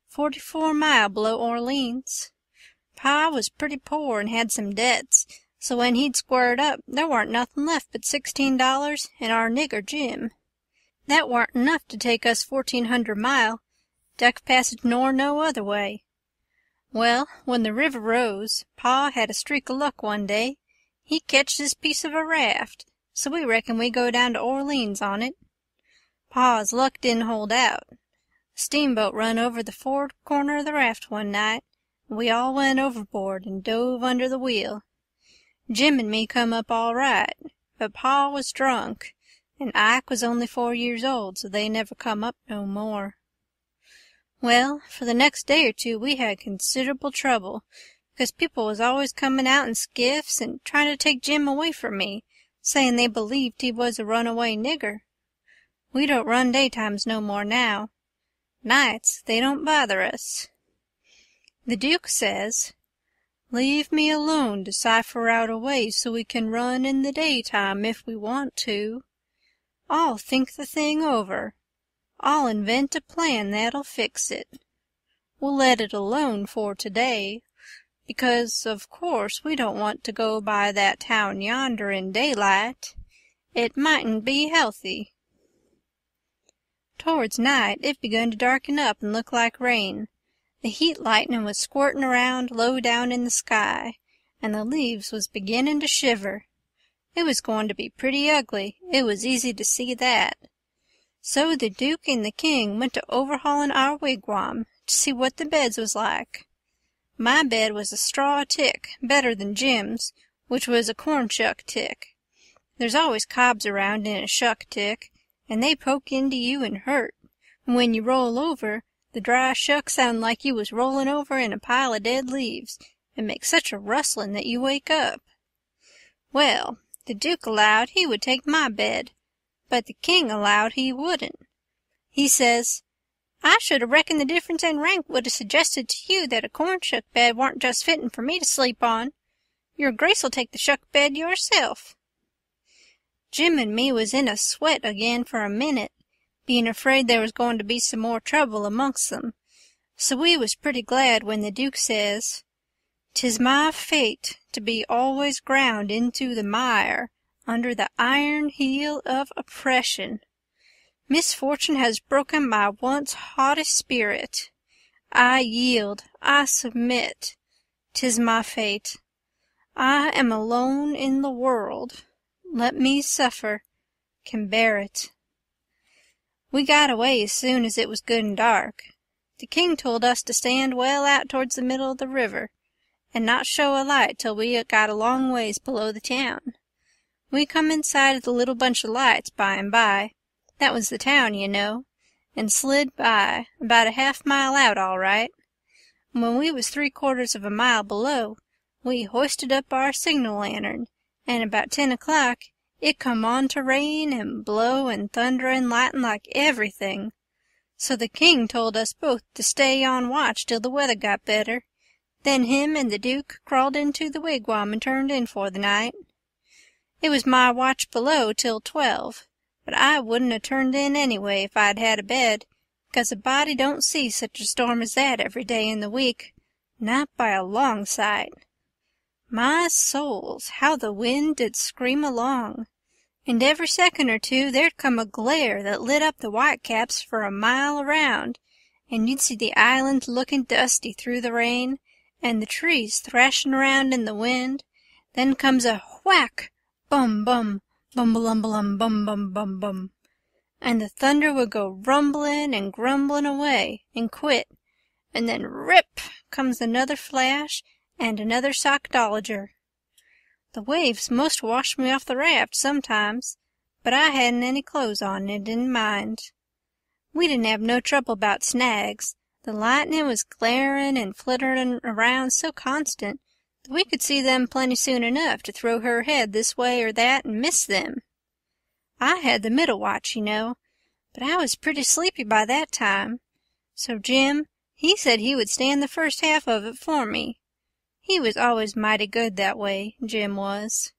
44 mile below Orleans. Pa was pretty poor and had some debts, so when he'd squared up, there warn't nothing left but $16 and our nigger Jim. That warn't enough to take us 1400 mile, duck passage nor no other way. Well, when the river rose, Pa had a streak o' luck one day. He ketched this piece of a raft, so we reckon we go down to Orleans on it. Pa's luck didn't hold out. A steamboat run over the for'ard corner of the raft one night, and we all went overboard and dove under the wheel. Jim and me come up all right, but Pa was drunk, and Ike was only 4 years old, so they never come up no more. Well, for the next day or two we had considerable trouble, because people was always coming out in skiffs and trying to take Jim away from me, saying they believed he was a runaway nigger. We don't run daytimes no more now. Nights, they don't bother us. The Duke says, "Leave me alone to cipher out a way so we can run in the daytime if we want to. I'll think the thing over. I'll invent a plan that'll fix it. We'll let it alone for today, because, of course, we don't want to go by that town yonder in daylight. It mightn't be healthy." Towards night it begun to darken up and look like rain. The heat lightning was squirting around low down in the sky, and the leaves was beginning to shiver. It was going to be pretty ugly, it was easy to see that. So the Duke and the King went to overhauling our wigwam to see what the beds was like. My bed was a straw tick, better than Jim's, which was a corn shuck tick. There's always cobs around in a shuck tick, and they poke into you and hurt. And when you roll over, the dry shucks sound like you was rolling over in a pile of dead leaves, and make such a rustling that you wake up. Well, the Duke allowed he would take my bed, but the King allowed he wouldn't. He says, "I should have reckoned the difference in rank would have suggested to you that a corn shuck bed warn't just fitting for me to sleep on. Your Grace'll take the shuck bed yourself." Jim and me was in a sweat again for a minute, being afraid there was going to be some more trouble amongst them. So we was pretty glad when the Duke says, "'Tis my fate to be always ground into the mire under the iron heel of oppression. Misfortune has broken my once haughty spirit. I yield, I submit. 'Tis my fate. I am alone in the world. Let me suffer, can bear it." We got away as soon as it was good and dark. The King told us to stand well out towards the middle of the river, and not show a light till we got a long ways below the town. We come in sight of the little bunch of lights by and by. That was the town, you know, and slid by, about a half-mile out all right. When we was 3/4 of a mile below, we hoisted up our signal lantern, and about 10 o'clock it come on to rain and blow and thunder and lighten like everything. So the King told us both to stay on watch till the weather got better. Then him and the Duke crawled into the wigwam and turned in for the night. It was my watch below till 12, but I wouldn't have turned in anyway if I'd had a bed, 'cause a body don't see such a storm as that every day in the week, not by a long sight. My souls, how the wind did scream along, and every second or two there'd come a glare that lit up the whitecaps for a mile around, and you'd see the island looking dusty through the rain, and the trees thrashing around in the wind. Then comes a whack, bum bum, bumble-umble-um, bum bum bum bum, and the thunder would go rumbling and grumbling away and quit, and then rip comes another flash and another sockdologer. The waves most washed me off the raft sometimes, but I hadn't any clothes on and didn't mind. We didn't have no trouble about snags. The lightning was glaring and flittering around so constant that we could see them plenty soon enough to throw her head this way or that and miss them. I had the middle watch, you know, but I was pretty sleepy by that time, so Jim, he said he would stand the first half of it for me. He was always mighty good that way, Jim was.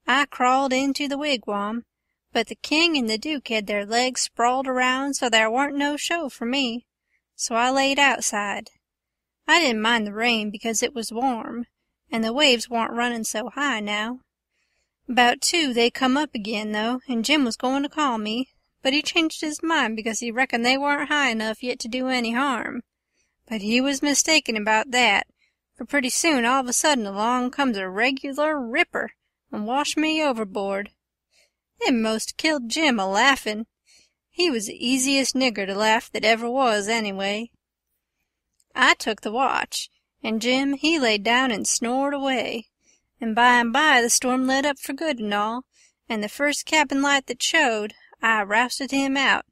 I crawled into the wigwam, but the King and the Duke had their legs sprawled around so there warn't no show for me, so I laid outside. I didn't mind the rain because it was warm, and the waves warn't running so high now. About 2 they come up again, though, and Jim was going to call me, but he changed his mind because he reckoned they weren't high enough yet to do any harm. But he was mistaken about that, for pretty soon all of a sudden along comes a regular ripper and washed me overboard. It most killed Jim a-laughing. He was the easiest nigger to laugh that ever was, anyway. I took the watch, and Jim he laid down and snored away, and by the storm let up for good and all, and the first cabin light that showed I rousted him out,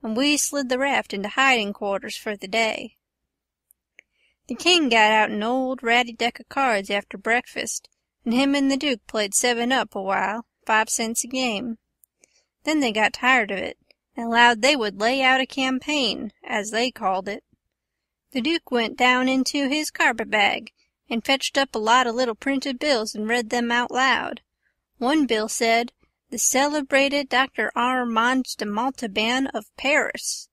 and we slid the raft into hiding quarters for the day. The king got out an old ratty deck of cards after breakfast, and him and the Duke played 7-up a while, 5 cents a game. Then they got tired of it, and allowed they would lay out a campaign, as they called it. The Duke went down into his carpet-bag and fetched up a lot of little printed bills and read them out loud. One bill said, "The celebrated Dr. Armand de Montauban of Paris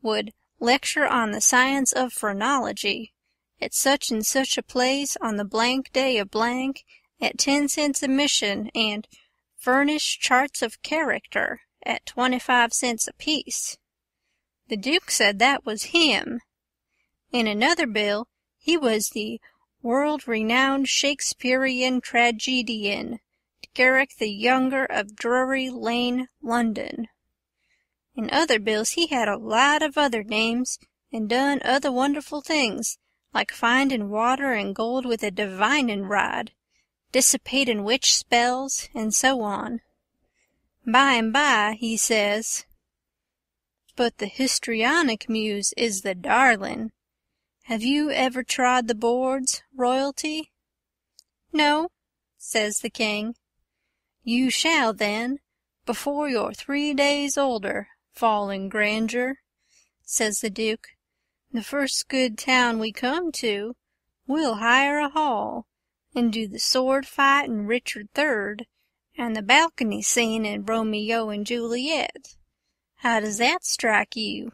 would lecture on the science of phrenology at such and such a place on the blank day of blank at 10 cents admission and furnish charts of character at 25 cents apiece." The Duke said that was him. In another bill, he was the world-renowned Shakespearean tragedian, Garrick the Younger of Drury Lane, London. In other bills he had a lot of other names, and done other wonderful things, like finding water and gold with a divining rod, dissipating witch spells, and so on. By and by he says, "But the histrionic muse is the darling. Have you ever trod the boards, royalty?" "No," says the king. "You shall, then, before you're 3 days older, fallen grandeur," says the Duke. "The first good town we come to, we'll hire a hall, and do the sword fight in Richard III, and the balcony scene in Romeo and Juliet. How does that strike you?"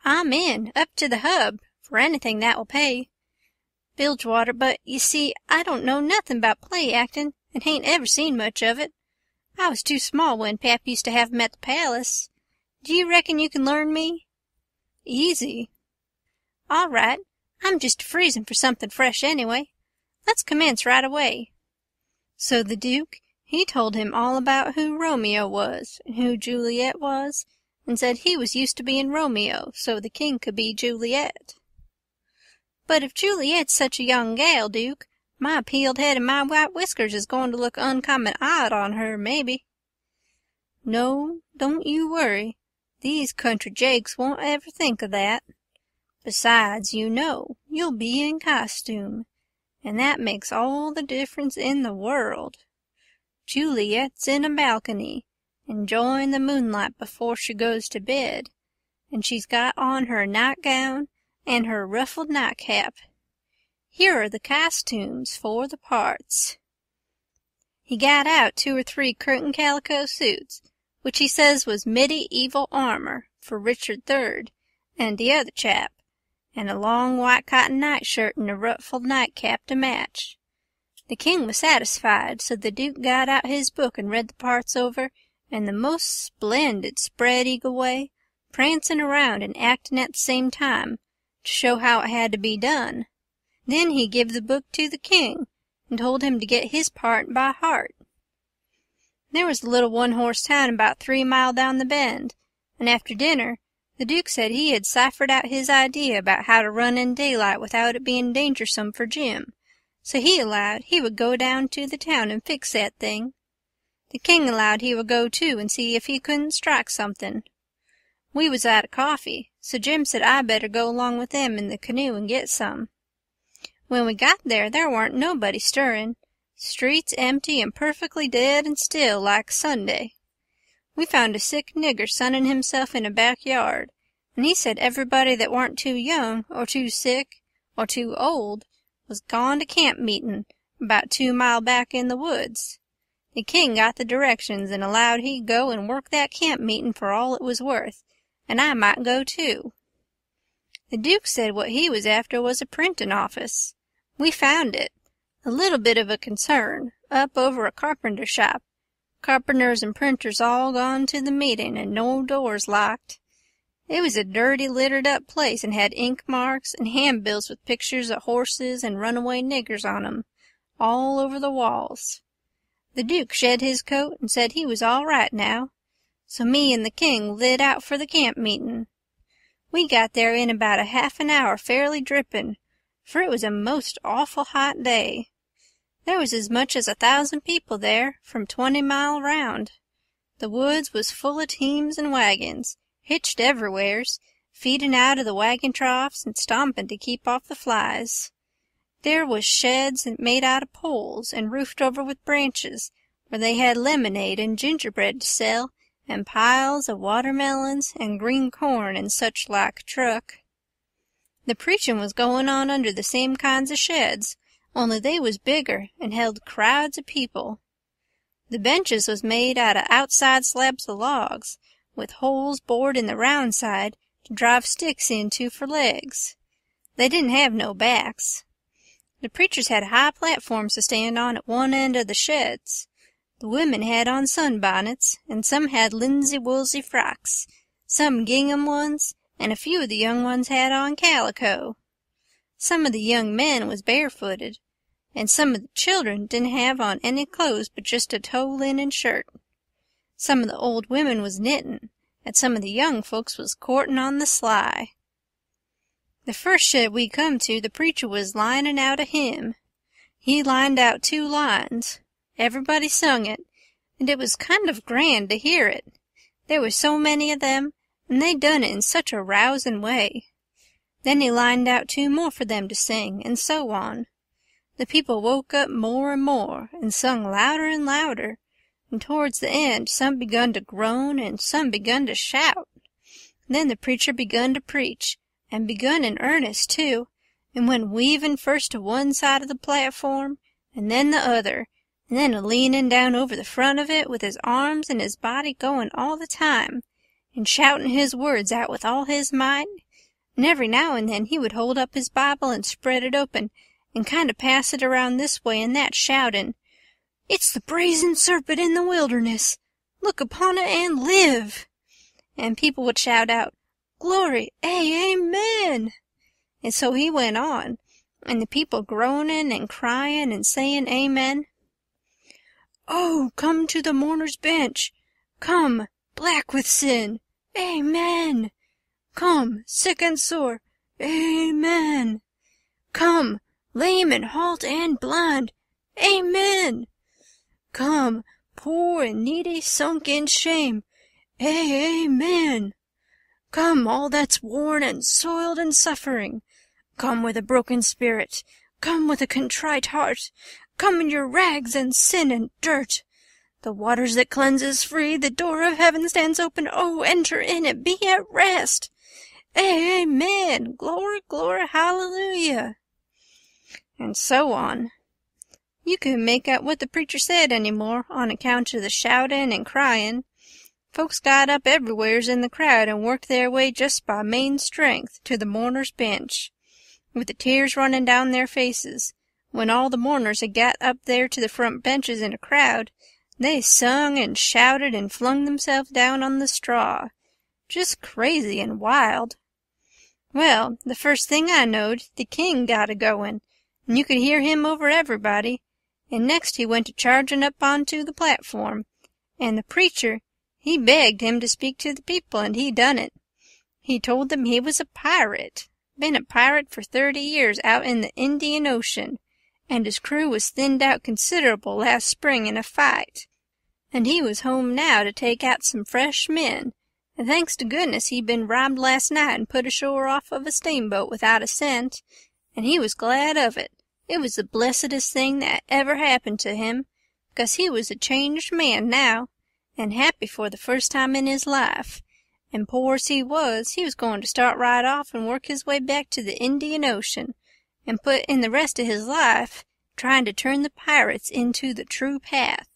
"I'm in, up to the hub, for anything that will pay. Bilgewater, but, you see, I don't know nothing about play acting, and hain't ever seen much of it. I was too small when Pap used to have 'em at the palace. Do you reckon you can learn me?" "Easy." "All right. I'm just freezing for something fresh anyway. Let's commence right away." So the Duke, he told him all about who Romeo was and who Juliet was, and said he was used to being Romeo, so the king could be Juliet. "But if Juliet's such a young gal, Duke, my peeled head and my white whiskers is going to look uncommon odd on her, maybe." "No, don't you worry. These country jakes won't ever think of that. Besides, you know, you'll be in costume, and that makes all the difference in the world. Juliet's in a balcony, enjoying the moonlight before she goes to bed, and she's got on her nightgown and her ruffled nightcap. Here are the costumes for the parts." He got out 2 or 3 curtain calico suits, which he says was medieval armor for Richard III and the other chap, and a long white cotton nightshirt and a ruffled nightcap to match. The king was satisfied, so the Duke got out his book and read the parts over in the most splendid spread-eagle way, prancing around and acting at the same time, to show how it had to be done. Then he give the book to the king, and told him to get his part by heart. There was a little one-horse town about 3 mile down the bend, and after dinner the Duke said he had ciphered out his idea about how to run in daylight without it being dangersome for Jim, so he allowed he would go down to the town and fix that thing. The king allowed he would go too and see if he couldn't strike something. We was out of coffee, so Jim said I better go along with them in the canoe and get some. When we got there weren't nobody stirring, streets empty and perfectly dead and still like Sunday. We found a sick nigger sunning himself in a backyard, and he said everybody that warn't too young or too sick or too old was gone to camp meeting about 2 mile back in the woods. The king got the directions and allowed he'd go and work that camp meeting for all it was worth, and I might go too. The Duke said what he was after was a printing office. We found it, a little bit of a concern, up over a carpenter shop. Carpenters and printers all gone to the meeting and no doors locked. It was a dirty, littered-up place and had ink marks and handbills with pictures of horses and runaway niggers on 'em, all over the walls. The Duke shed his coat and said he was all right now, so me and the king lit out for the camp meeting. We got there in about a half an hour fairly dripping, for it was a most awful hot day. There was as much as 1,000 people there, from 20 mile round. The woods was full of teams and wagons, hitched everywheres, feedin' out of the wagon troughs and stompin' to keep off the flies. There was sheds made out of poles and roofed over with branches, where they had lemonade and gingerbread to sell, and piles of watermelons and green corn and such like truck. The preachin' was goin' on under the same kinds of sheds, only they was bigger and held crowds of people. The benches was made out of outside slabs of logs, with holes bored in the round side to drive sticks into for legs. They didn't have no backs. The preachers had high platforms to stand on at one end of the sheds. The women had on sunbonnets, and some had linsey-woolsey frocks, some gingham ones, and a few of the young ones had on calico. Some of the young men was barefooted, and some of the children didn't have on any clothes but just a tow linen shirt. Some of the old women was knittin', and some of the young folks was courtin' on the sly. The first shed we come to, the preacher was linin' out a hymn. He lined out 2 lines. Everybody sung it, and it was kind of grand to hear it. There was so many of them, and they done it in such a rousin' way. Then he lined out 2 more for them to sing, and so on. The people woke up more and more, and sung louder and louder, and towards the end some begun to groan and some begun to shout. Then the preacher begun to preach, and begun in earnest, too, and went weavin' first to one side of the platform, and then the other, and then a-leanin' down over the front of it with his arms and his body goin' all the time, and shoutin' his words out with all his might, and every now and then he would hold up his Bible and spread it open, and kind of pass it around this way and that, shoutin', "It's the brazen serpent in the wilderness! Look upon it and live!" And people would shout out, "Glory, amen!" And so he went on, and the people groanin' and cryin' and sayin' amen. "Oh, come to the mourner's bench! Come, black with sin! Amen! Come, sick and sore! Amen! Come, lame and halt and blind! Amen! Come, poor and needy, sunk in shame! Amen! Come, all that's worn and soiled and suffering! Come with a broken spirit! Come with a contrite heart! Come in your rags and sin and dirt! The waters that cleanses free, the door of heaven stands open. Oh, enter in it, be at rest! Amen! Glory, glory, hallelujah!" And so on. You couldn't make out what the preacher said any more, on account of the shoutin' and cryin'. Folks got up everywheres in the crowd and worked their way just by main strength to the mourner's bench, with the tears running down their faces. When all the mourners had got up there to the front benches in a crowd, they sung and shouted and flung themselves down on the straw, just crazy and wild. Well, the first thing I knowed, the king got a-goin', and you could hear him over everybody, and next he went chargin' up onto the platform, and the preacher, he begged him to speak to the people, and he done it. He told them he was a pirate, been a pirate for 30 years out in the Indian Ocean, and his crew was thinned out considerable last spring in a fight, and he was home now to take out some fresh men, and thanks to goodness he'd been robbed last night and put ashore off of a steamboat without a cent, and he was glad of it. It was the blessedest thing that ever happened to him, 'cause he was a changed man now, and happy for the first time in his life, and poor as he was going to start right off and work his way back to the Indian Ocean, and put in the rest of his life trying to turn the pirates into the true path,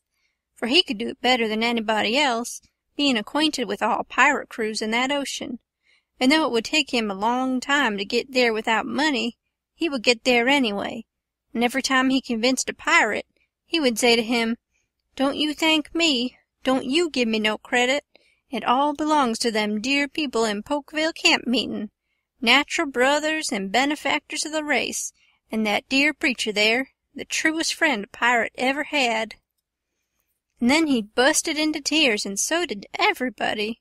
for he could do it better than anybody else, being acquainted with all pirate crews in that ocean, and though it would take him a long time to get there without money, he would get there anyway, and every time he convinced a pirate, he would say to him, "Don't you thank me, don't you give me no credit, it all belongs to them dear people in Pokeville camp meetin', natural brothers and benefactors of the race, and that dear preacher there, the truest friend a pirate ever had." And then he busted into tears, and so did everybody.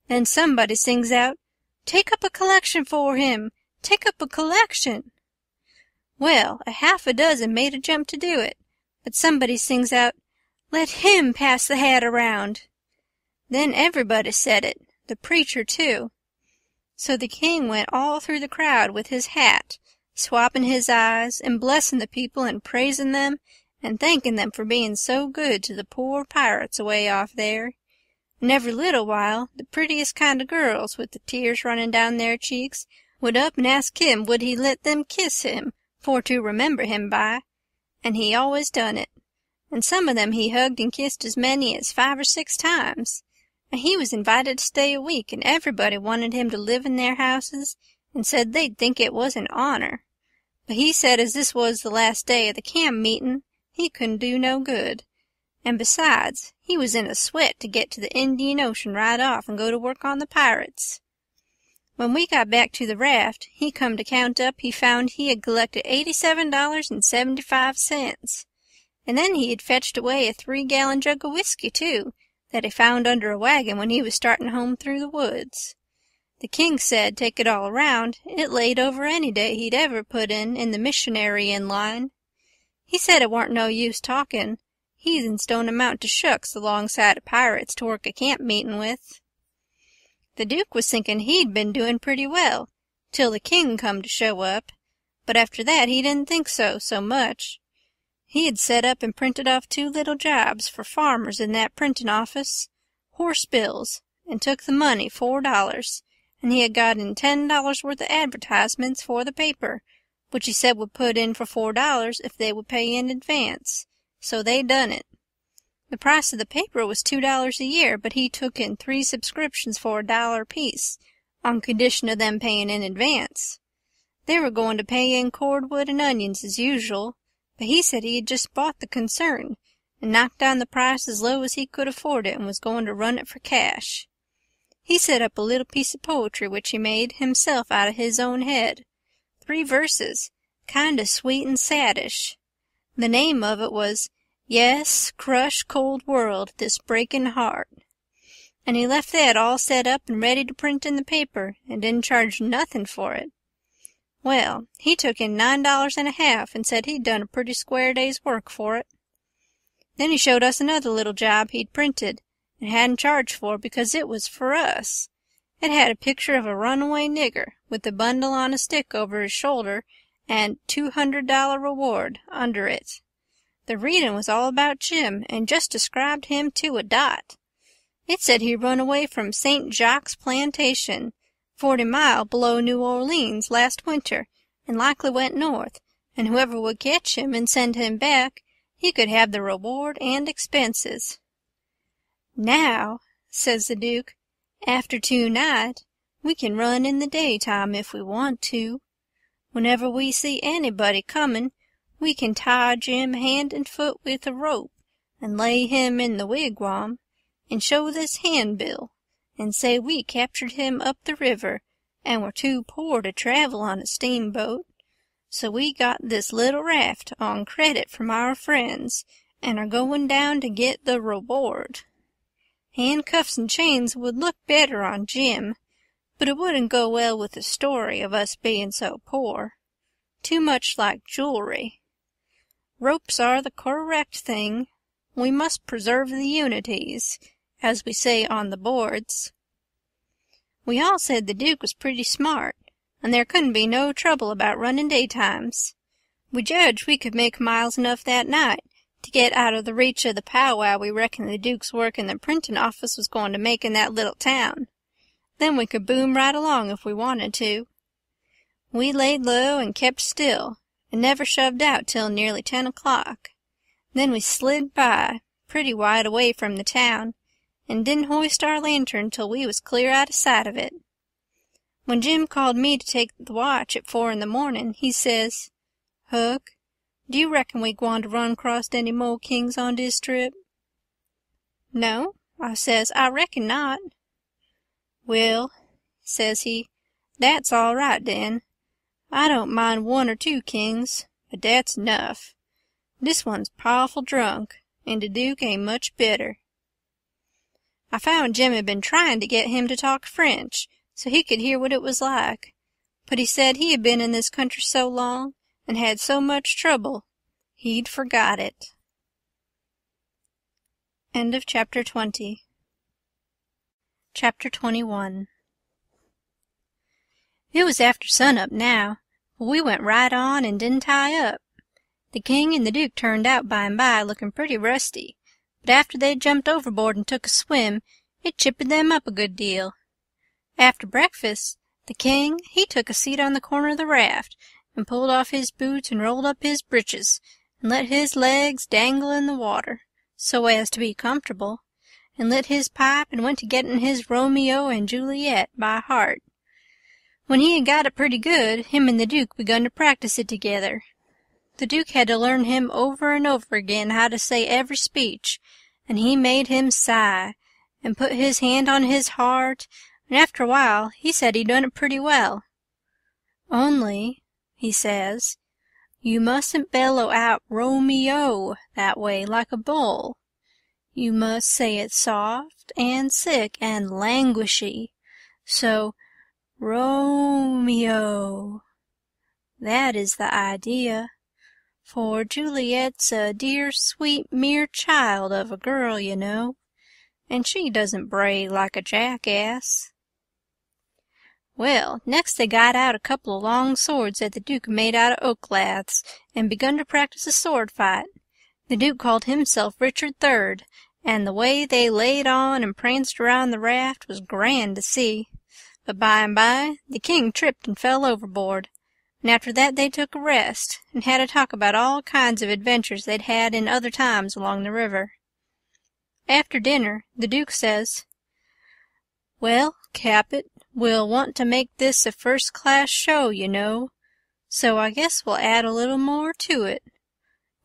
Then somebody sings out, "Take up a collection for him! Take up a collection!" Well, a half a dozen made a jump to do it, but somebody sings out, "Let him pass the hat around." Then everybody said it, the preacher too. So the king went all through the crowd with his hat, swapping his eyes, and blessing the people and praising them, and thanking them for being so good to the poor pirates away off there. And every little while the prettiest kind of girls, with the tears running down their cheeks, would up and ask him would he let them kiss him, for to remember him by, and he always done it. And some of them he hugged and kissed as many as 5 or 6 times. And he was invited to stay a week, and everybody wanted him to live in their houses, and said they'd think it was an honor. But he said as this was the last day of the camp meeting, he couldn't do no good. And besides, he was in a sweat to get to the Indian Ocean right off and go to work on the pirates. When we got back to the raft, he come to count up he found he had collected $87.75. And then he had fetched away a 3-gallon jug of whiskey, too, that he found under a wagon when he was starting home through the woods. The king said, take it all around, it laid over any day he'd ever put in the missionary-in line. He said it warn't no use talking. Heathens don't amount to shucks alongside of pirates to work a camp meeting with. The Duke was thinking he'd been doing pretty well, till the king come to show up, but after that he didn't think so much. He had set up and printed off 2 little jobs for farmers in that printing office, horse bills, and took the money, $4, and he had got in $10 worth of advertisements for the paper, which he said would put in for $4 if they would pay in advance, so they done it. The price of the paper was $2 a year, but he took in 3 subscriptions for $1 apiece, on condition of them paying in advance. They were going to pay in cordwood and onions as usual, but he said he had just bought the concern, and knocked down the price as low as he could afford it, and was going to run it for cash. He set up a little piece of poetry which he made himself out of his own head. 3 verses, kind of sweet and saddish. The name of it was, Yes, Crush Cold World, This Breaking Heart. And he left that all set up and ready to print in the paper, and didn't charge nothing for it. Well, he took in $9.50 and said he'd done a pretty square day's work for it. Then he showed us another little job he'd printed, and hadn't charged for because it was for us. It had a picture of a runaway nigger, with a bundle on a stick over his shoulder, and $200 reward under it. The reading was all about Jim, and just described him to a dot. It said he run away from St. Jacques Plantation, 40 mile below New Orleans, last winter, and likely went north, and whoever would catch him and send him back, he could have the reward and expenses. Now, says the Duke, after tonight, we can run in the daytime if we want to. Whenever we see anybody coming, we can tie Jim hand and foot with a rope, and lay him in the wigwam, and show this handbill, and say we captured him up the river, and were too poor to travel on a steamboat. So we got this little raft on credit from our friends, and are going down to get the reward. Handcuffs and chains would look better on Jim, but it wouldn't go well with the story of us being so poor. Too much like jewelry. Ropes are the correct thing. We must preserve the unities, as we say on the boards. We all said the Duke was pretty smart, and there couldn't be no trouble about running daytimes. We judged we could make miles enough that night to get out of the reach of the powwow we reckoned the Duke's work in the printing office was going to make in that little town. Then we could boom right along if we wanted to. We laid low and kept still, and never shoved out till nearly 10 o'clock. Then we slid by, pretty wide away from the town, and didn't hoist our lantern till we was clear out of sight of it. When Jim called me to take the watch at 4 in the morning, he says, "Huck, do you reckon we gwine to run across any mo' kings on dis trip?" "No," I says, "I reckon not." "Well," says he, "that's all right, den. I don't mind 1 or 2 kings, but that's enough. Dis one's pow'ful drunk, and de Duke ain't much better." I found Jim had been trying to get him to talk French, so he could hear what it was like, but he said he had been in this country so long, and had so much trouble, he'd forgot it. End of chapter 20. Chapter 21 It was after sun-up now, but we went right on and didn't tie up. The king and the duke turned out by and by, looking pretty rusty, but after they'd jumped overboard and took a swim, it chippered them up a good deal. After breakfast, the king, he took a seat on the corner of the raft, and pulled off his boots and rolled up his breeches, and let his legs dangle in the water, so as to be comfortable, and lit his pipe and went to getting his Romeo and Juliet by heart. When he had got it pretty good, him and the duke begun to practice it together. The duke had to learn him over and over again how to say every speech, and he made him sigh, and put his hand on his heart, and after a while he said he done it pretty well. "Only," he says, "you mustn't bellow out Romeo that way like a bull. You must say it soft and sick and languishy, so Romeo. That is the idea, for Juliet's a dear, sweet, mere child of a girl, you know, and she doesn't bray like a jackass." Well, next they got out a couple of long swords that the duke made out of oak laths, and begun to practice a sword fight. The duke called himself Richard III, and the way they laid on and pranced around the raft was grand to see. But by and by the king tripped and fell overboard, and after that they took a rest, and had a talk about all kinds of adventures they'd had in other times along the river. After dinner the duke says, "Well, Capet, we'll want to make this a first-class show, you know, so I guess we'll add a little more to it.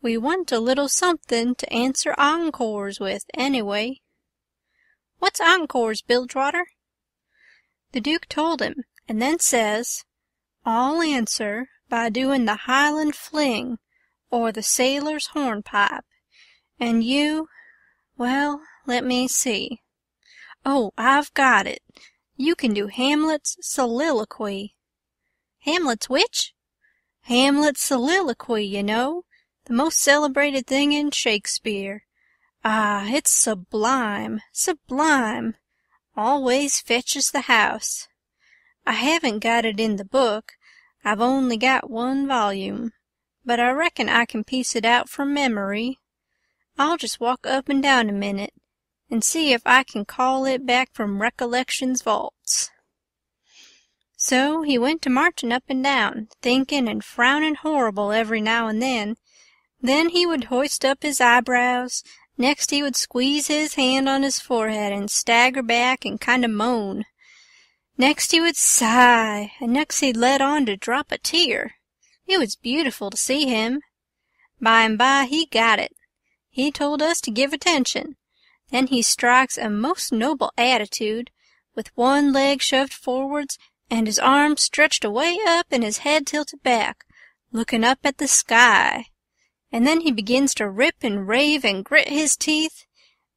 We want a little something to answer encores with, anyway." "What's encores, Bilgewater?" The duke told him, and then says, "I'll answer by doing the Highland fling, or the sailor's hornpipe, and you, well, let me see. Oh, I've got it. You can do Hamlet's soliloquy." "Hamlet's which?" "Hamlet's soliloquy, you know, the most celebrated thing in Shakespeare. Ah, it's sublime, sublime. Always fetches the house. I haven't got it in the book. I've only got one volume, but I reckon I can piece it out from memory. I'll just walk up and down a minute, and see if I can call it back from Recollection's vaults." So he went to marching up and down, thinking and frowning horrible every now and then. Then he would hoist up his eyebrows, next he would squeeze his hand on his forehead and stagger back and kind of moan. Next he would sigh, and next he'd let on to drop a tear. It was beautiful to see him. By and by he got it. He told us to give attention. Then he strikes a most noble attitude, with one leg shoved forwards and his arms stretched away up and his head tilted back, looking up at the sky. And then he begins to rip and rave and grit his teeth,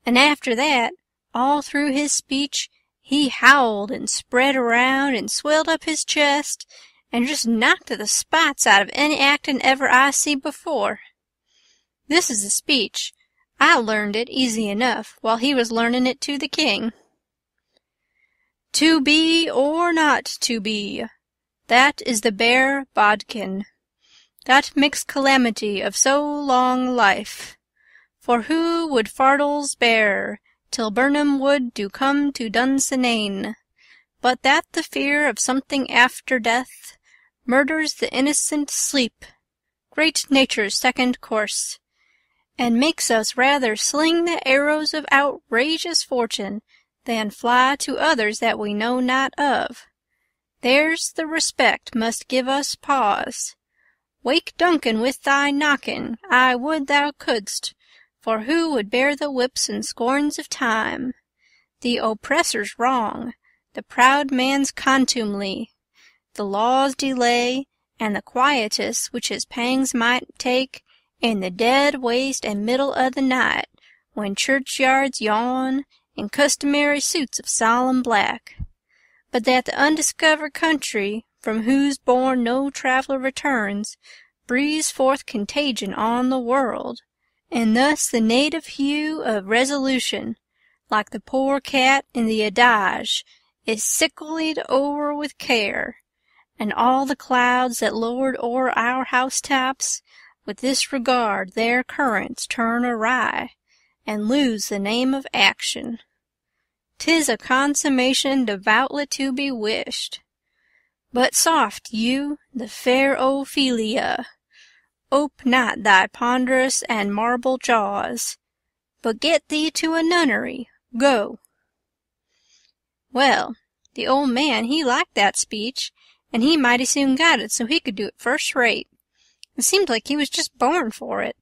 and after that, all through his speech, he howled and spread around and swelled up his chest, and just knocked the spots out of any actin' ever I see before. This is the speech. I learned it easy enough while he was learning it to the king. "To be or not to be, that is the bare bodkin, that mixed calamity of so long life. For who would fardels bear till Burnham wood do come to Dunsinane, but that the fear of something after death murders the innocent sleep, great nature's second course, and makes us rather sling the arrows of outrageous fortune than fly to others that we know not of. There's the respect must give us pause. Wake Duncan with thy knocking, I would thou couldst, for who would bear the whips and scorns of time? The oppressor's wrong, the proud man's contumely, the law's delay, and the quietus which his pangs might take in the dead waste and middle of the night, when churchyards yawn in customary suits of solemn black. But that the undiscovered country, from whose bourne no traveller returns, breathes forth contagion on the world, and thus the native hue of resolution, like the poor cat in the adage, is sicklied o'er with care, and all the clouds that lord o'er our housetops with this regard their currents turn awry, and lose the name of action. 'Tis a consummation devoutly to be wished. But soft, you, the fair Ophelia, ope not thy ponderous and marble jaws, but get thee to a nunnery, go. Well, the old man he liked that speech, and he mighty soon got it so he could do it first rate. It seemed like he was just born for it.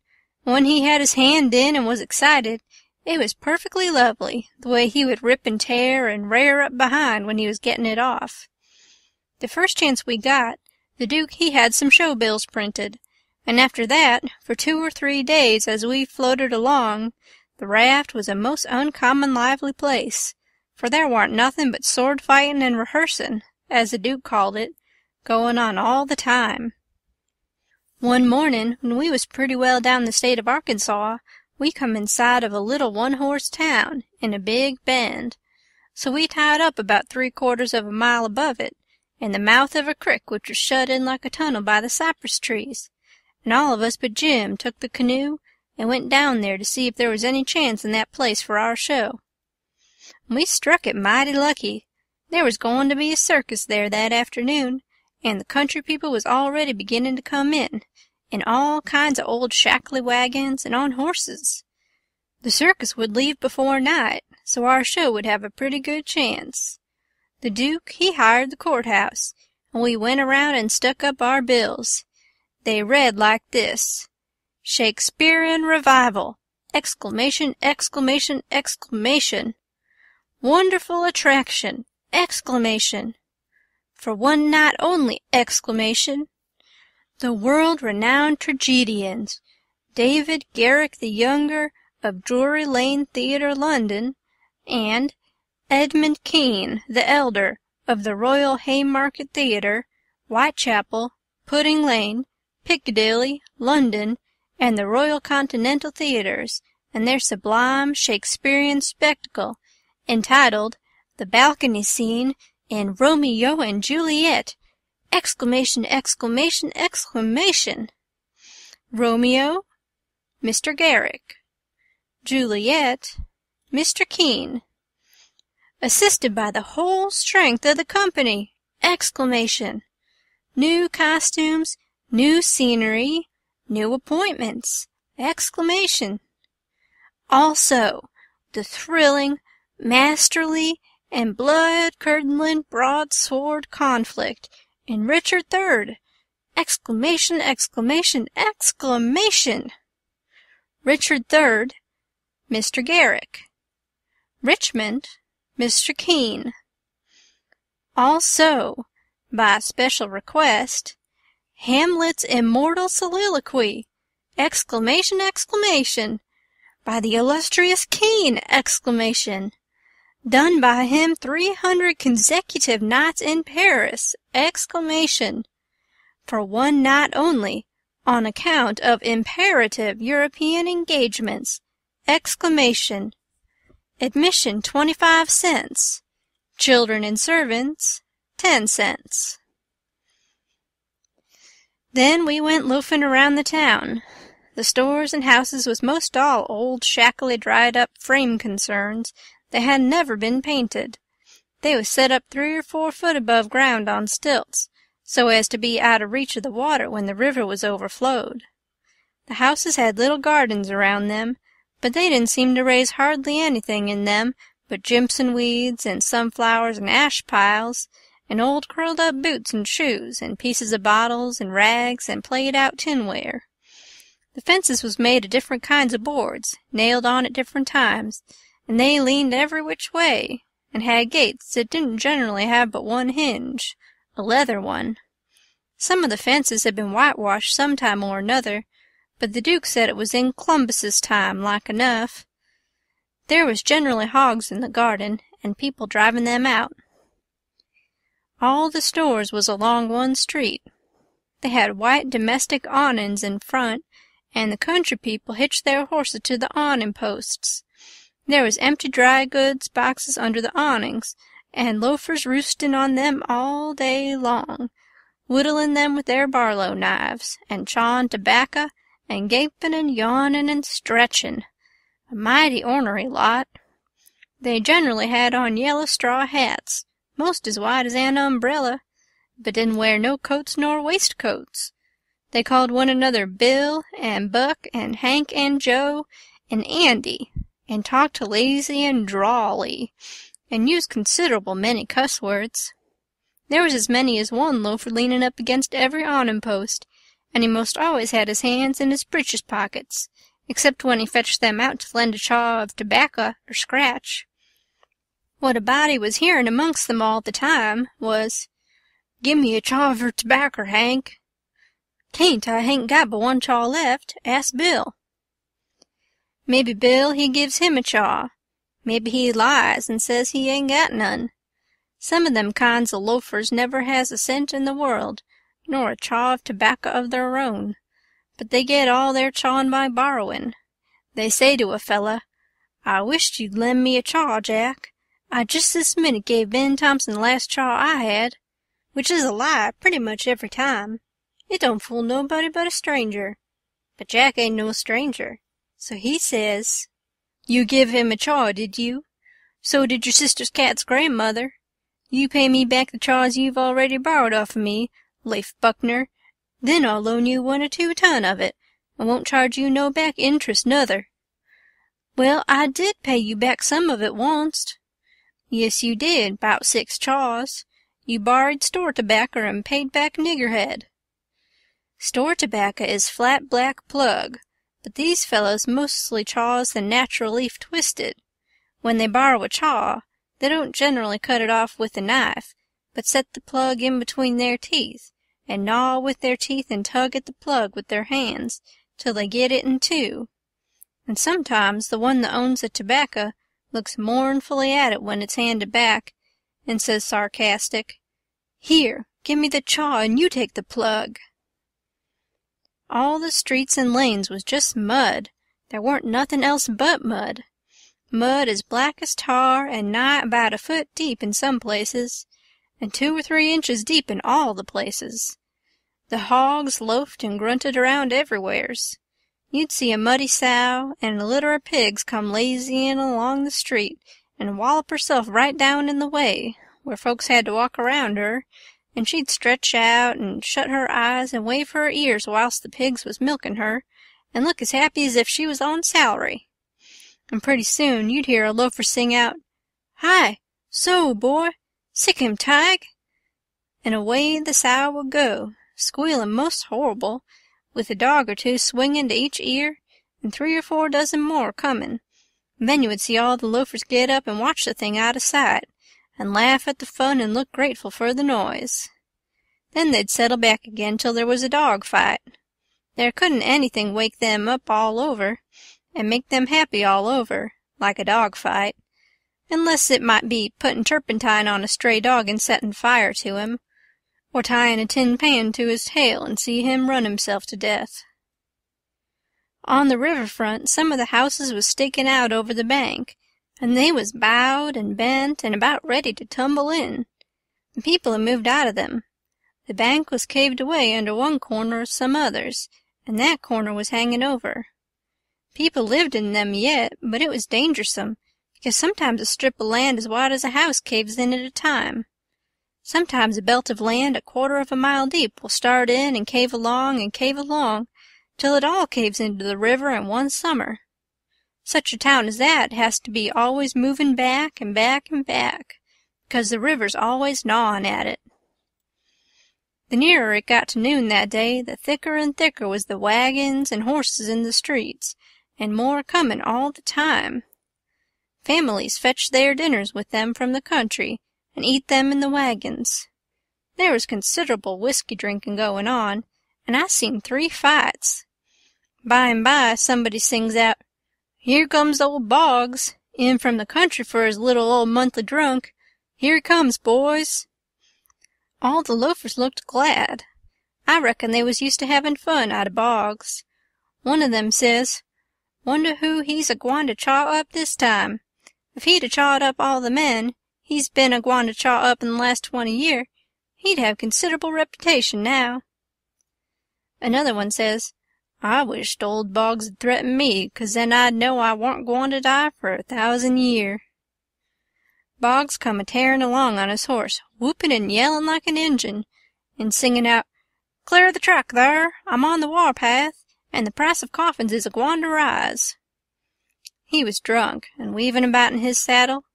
When he had his hand in and was excited, it was perfectly lovely, the way he would rip and tear and rair up behind when he was getting it off. The first chance we got, the Duke he had some show bills printed, and after that, for 2 or 3 days as we floated along, the raft was a most uncommon lively place, for there warn't nothing but sword-fighting and rehearsing, as the Duke called it, going on all the time. One morning, when we was pretty well down the state of Arkansas, we come in sight of a little one-horse town in a big bend, so we tied up about 3/4 of a mile above it, in the mouth of a crick which was shut in like a tunnel by the cypress trees, and all of us but Jim took the canoe and went down there to see if there was any chance in that place for our show. We struck it mighty lucky. There was going to be a circus there that afternoon, and the country people was already beginning to come in all kinds of old shackly wagons and on horses. The circus would leave before night, so our show would have a pretty good chance. The Duke, he hired the courthouse, and we went around and stuck up our bills. They read like this: Shakespearean Revival! Exclamation, exclamation, exclamation! Wonderful attraction! Exclamation! For one night only! Exclamation! The world-renowned tragedians, David Garrick the Younger of Drury Lane Theatre, London, and Edmund Kean the Elder of the Royal Haymarket Theatre, Whitechapel, Pudding Lane, Piccadilly, London, and the Royal Continental Theatres, and their sublime Shakespearean spectacle, entitled The Balcony Scene in Romeo and Juliet! Exclamation, exclamation, exclamation! Romeo, Mr. Garrick. Juliet, Mr. Kean. Assisted by the whole strength of the company! Exclamation! New costumes, new scenery, new appointments! Exclamation! Also, the thrilling, masterly, and blood-curdling broadsword conflict in Richard III! Exclamation, exclamation, exclamation! Richard III, Mr. Garrick. Richmond, Mr. Kean. Also, by special request, Hamlet's immortal soliloquy! Exclamation, exclamation! By the illustrious Kean! Exclamation! Done by him 300 consecutive nights in Paris! Exclamation! For one night only, on account of imperative European engagements! Exclamation! Admission 25 cents. Children and servants 10 cents. Then we went loafing around the town. The stores and houses was most all old, shackly, dried-up frame concerns that had never been painted. They was set up 3 or 4 foot above ground on stilts, so as to be out of reach of the water when the river was overflowed. The houses had little gardens around them, but they didn't seem to raise hardly anything in them but Jimson weeds and sunflowers and ash piles, and old curled-up boots and shoes, and pieces of bottles and rags and played-out tinware. The fences was made of different kinds of boards, nailed on at different times, and they leaned every which way, and had gates that didn't generally have but one hinge, a leather one. Some of the fences had been whitewashed some time or another, but the Duke said it was in Columbus's time, like enough. There was generally hogs in the garden, and people driving them out. All the stores was along one street. They had white domestic awnings in front, and the country people hitched their horses to the awning posts. There was empty dry goods boxes under the awnings, and loafers roosting on them all day long, whittling them with their barlow knives, and chawing tobacco, and gaping and yawning and stretching. A mighty ornery lot. They generally had on yellow straw hats, most as wide as an umbrella, but didn't wear no coats nor waistcoats. They called one another Bill and Buck and Hank and Joe and Andy, and talked lazy and drawly, and used considerable many cuss words. There was as many as one loafer leaning up against every awning post, and he most always had his hands in his breeches pockets, except when he fetched them out to lend a chaw of tobacco or scratch. What a body was hearing amongst them all the time was, "Give me a chaw of your tobacco, Hank." "'Tain't, I hain't got but one chaw left. Ask Bill." Maybe Bill, he gives him a chaw. Maybe he lies and says he ain't got none. Some of them kinds of loafers never has a cent in the world, nor a chaw of tobacco of their own, but they get all their chawing by borrowing. They say to a fella, "I wisht you'd lend me a chaw, Jack. I just this minute gave Ben Thompson the last chaw I had," which is a lie pretty much every time. It don't fool nobody but a stranger. But Jack ain't no stranger, so he says, "You give him a chaw, did you? So did your sister's cat's grandmother. You pay me back the chaws you've already borrowed off of me, Leif Buckner, then I'll loan you 1 or 2 ton of it, and won't charge you no back interest nuther." "Well, I did pay you back some of it onct." "Yes, you did, 'bout 6 chaws. You borrowed store tobacco and paid back niggerhead." Store tobacco is flat black plug, but these fellows mostly chaws the natural leaf twisted. When they borrow a chaw, they don't generally cut it off with a knife, but set the plug in between their teeth, and gnaw with their teeth and tug at the plug with their hands till they get it in two. And sometimes the one that owns the tobacco looks mournfully at it when it's handed back, and says sarcastic, "Here, give me the chaw and you take the plug." All the streets and lanes was just mud. There weren't nothing else but mud. Mud as black as tar and nigh about a foot deep in some places, and 2 or 3 inches deep in all the places. The hogs loafed and grunted around everywheres. You'd see a muddy sow and a litter of pigs come lazying along the street and wallop herself right down in the way, where folks had to walk around her, and she'd stretch out and shut her eyes and wave her ears whilst the pigs was milking her, and look as happy as if she was on salary. And pretty soon you'd hear a loafer sing out, "Hi, so, boy, sick him, Tige," and away the sow would go, squealing most horrible, with a dog or 2 swinging to each ear, and 3 or 4 dozen more coming. And then you would see all the loafers get up and watch the thing out of sight, and laugh at the fun and look grateful for the noise. Then they'd settle back again till there was a dog fight. There couldn't anything wake them up all over, and make them happy all over, like a dog fight, unless it might be putting turpentine on a stray dog and setting fire to him, or tying a tin pan to his tail and see him run himself to death. On the riverfront some of the houses was sticking out over the bank, and they was bowed and bent and about ready to tumble in. The people had moved out of them. The bank was caved away under one corner of some others, and that corner was hanging over. People lived in them yet, but it was dangersome, because sometimes a strip of land as wide as a house caves in at a time. Sometimes a belt of land a 1/4 of a mile deep will start in and cave along, till it all caves into the river in one summer. Such a town as that has to be always moving back and back and back, because the river's always gnawing at it. The nearer it got to noon that day, the thicker and thicker was the wagons and horses in the streets, and more coming all the time. Families fetched their dinners with them from the country, and eat them in the wagons. There was considerable whiskey drinking going on, and I seen 3 fights. By and by somebody sings out, "Here comes old Boggs, in from the country for his little old monthly drunk. Here he comes, boys." All the loafers looked glad. I reckon they was used to having fun out of Boggs. One of them says, Wonder who he's a-gwine to chaw up this time. If he'd a-chawed up all the men he's been a-gwine to chaw up in the last 20 year, he'd have considerable reputation now." Another one says, "I wisht old Boggs'd threaten me, 'cause then I'd know I warn't gwine to die for 1,000 year." Boggs come a-tearing along on his horse, whooping and yelling like an Injun, and singing out, "Clear the track thar! I'm on the war-path, and the price of coffins is a-gwine to rise." He was drunk and weaving about in his saddle.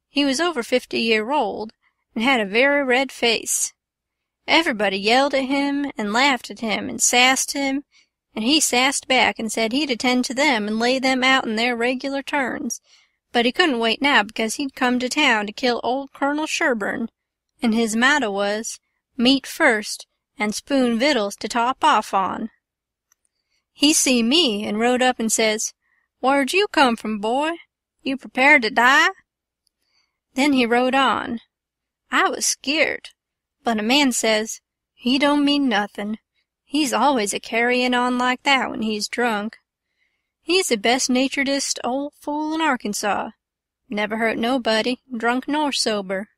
He was over 50-year-old and had a very red face. Everybody yelled at him and laughed at him and sassed him, and he sassed back and said he'd attend to them and lay them out in their regular turns, but he couldn't wait now because he'd come to town to kill old Colonel Sherburne, and his motto was, "Meat first and spoon vittles to top off on." He see me and rode up and says, "Where'd you come from, boy? You prepared to die?" Then he rode on. I was skeered, but a man says, "He don't mean nothin'. He's always a-carryin' on like that when he's drunk. He's the best-naturedest old fool in Arkansas. Never hurt nobody, drunk nor sober."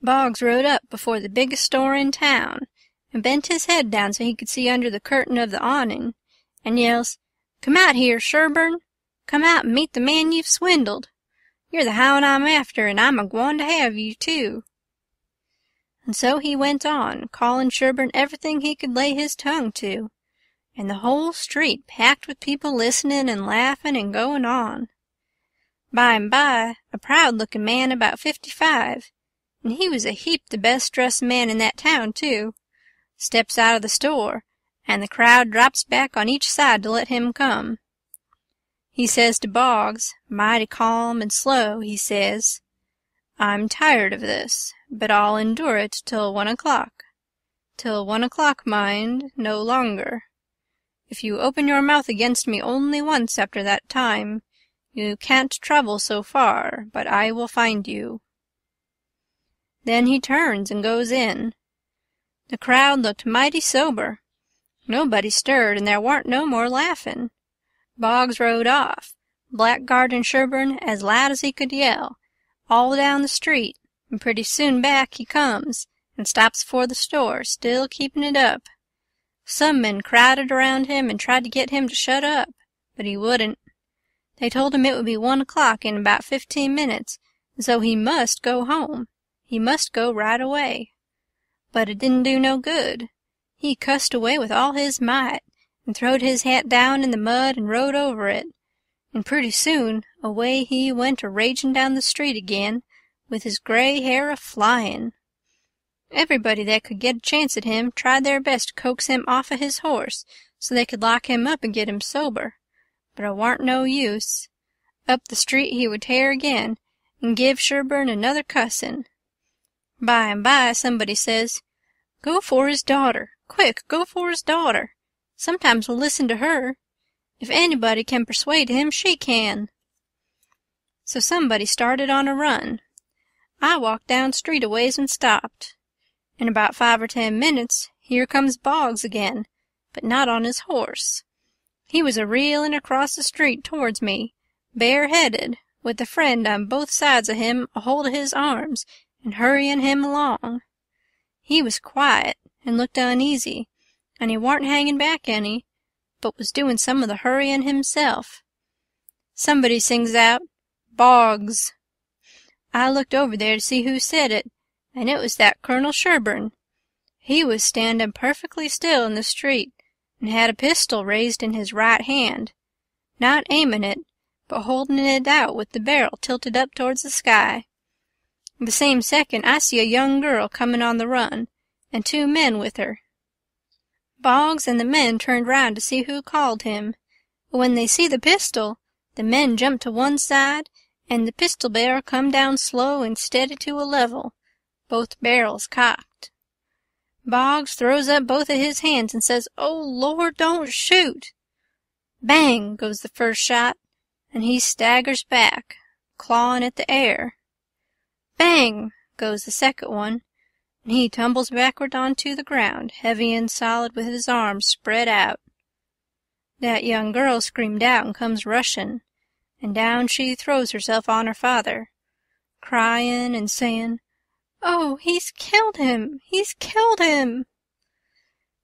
Boggs rode up before the biggest store in town and bent his head down so he could see under the curtain of the awning, and yells, "Come out here, Sherburne! Come out and meet the man you've swindled. You're the hound I'm after, and I'm a-gwine to have you, too." And so he went on, calling Sherburne everything he could lay his tongue to, and the whole street packed with people listening and laughing and going on. By and by, a proud-looking man about 55, and he was a heap the best-dressed man in that town, too, steps out of the store, and the crowd drops back on each side to let him come. He says to Boggs, mighty calm and slow, he says, "I'm tired of this, but I'll endure it till 1 o'clock. Till 1 o'clock, mind, no longer. If you open your mouth against me only once after that time, you can't travel so far, but I will find you." Then he turns and goes in. The crowd looked mighty sober. Nobody stirred, and there warn't no more laughing. Boggs rode off, Blackguard and Sherburne as loud as he could yell, all down the street, and pretty soon back he comes, and stops before the store, still keeping it up. Some men crowded around him and tried to get him to shut up, but he wouldn't. They told him it would be 1 o'clock in about 15 minutes, and so he must go home. He must go right away. But it didn't do no good. He cussed away with all his might, and throwed his hat down in the mud and rode over it, and pretty soon away he went a-ragin' down the street again, with his gray hair a-flyin'. Everybody that could get a chance at him tried their best to coax him off of his horse so they could lock him up and get him sober, but it warn't no use. Up the street he would tear again, and give Sherburne another cussin'. By and by somebody says, "Go for his daughter! Quick, go for his daughter! Sometimes we'll listen to her. If anybody can persuade him, she can." So somebody started on a run. I walked down street a ways and stopped. In about 5 or 10 minutes, here comes Boggs again, but not on his horse. He was a-reelin' across the street towards me, bareheaded, with a friend on both sides of him a-hold of his arms and hurryin' him along. He was quiet and looked uneasy, and he warn't hanging back any, but was doing some of the hurryin' himself. Somebody sings out, "Boggs!" I looked over there to see who said it, and it was that Colonel Sherburne. He was standing perfectly still in the street, and had a pistol raised in his right hand, not aiming it, but holding it out with the barrel tilted up towards the sky. The same second I see a young girl coming on the run, and 2 men with her. Boggs and the men turned round to see who called him, but when they see the pistol, the men jumped to one side, and the pistol barrel come down slow and steady to a level, both barrels cocked. Boggs throws up both of his hands and says, "Oh, Lord, don't shoot!" Bang goes the first shot, and he staggers back, clawing at the air. Bang goes the second one, and he tumbles backward onto the ground, heavy and solid with his arms spread out. That young girl screamed out and comes rushin', and down she throws herself on her father, cryin' and sayin', "Oh, he's killed him! He's killed him!"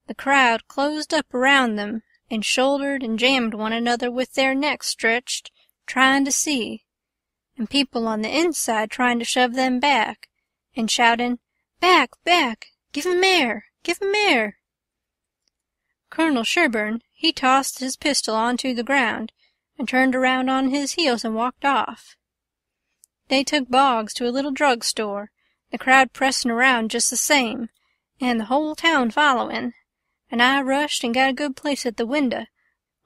The crowd closed up around them and shouldered and jammed one another with their necks stretched, tryin' to see, and people on the inside tryin' to shove them back, and shoutin', "Back, back! Give him air! Give him air!" Colonel Sherburne, he tossed his pistol onto the ground and turned around on his heels and walked off. They took Boggs to a little drug store, the crowd pressin' around just the same, and the whole town followin', and I rushed and got a good place at the window,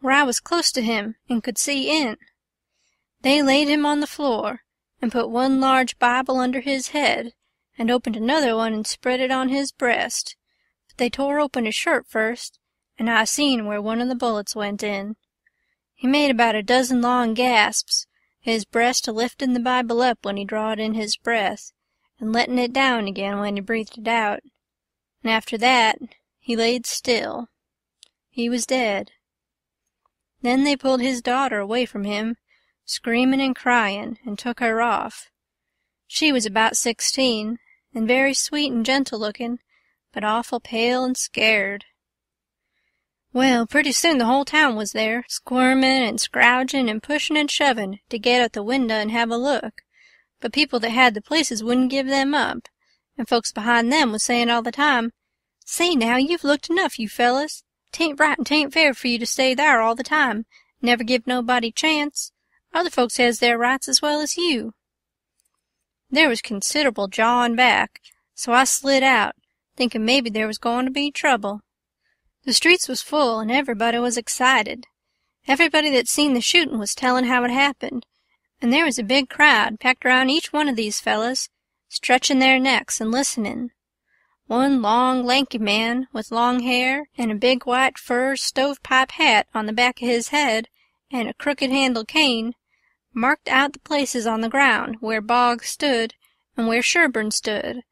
where I was close to him and could see in. They laid him on the floor and put one large Bible under his head and opened another one and spread it on his breast, but they tore open his shirt first, and I seen where one of the bullets went in. He made about a dozen long gasps, his breast a-liftin' the Bible up when he drawed in his breath, and lettin' it down again when he breathed it out. And after that, he laid still. He was dead. Then they pulled his daughter away from him, screamin' and cryin', and took her off. She was about 16, and very sweet and gentle-lookin', but awful pale and scared. Well, pretty soon the whole town was there, squirmin' and scrougin' and pushin' and shovin' to get at the window and have a look, but people that had the places wouldn't give them up, and folks behind them was sayin' all the time, "Say now, you've looked enough, you fellas. 'Tain't right and 'tain't fair for you to stay thar all the time, never give nobody chance. Other folks has their rights as well as you." There was considerable jawin' back, so I slid out, thinkin' maybe there was goin' to be trouble. The streets was full and everybody was excited. Everybody that seen the shootin' was tellin' how it happened, and there was a big crowd packed around each one of these fellas, stretchin' their necks and listenin'. One long, lanky man, with long hair and a big white fur stovepipe hat on the back of his head and a crooked-handled cane, marked out the places on the ground where Boggs stood and where Sherburne stood,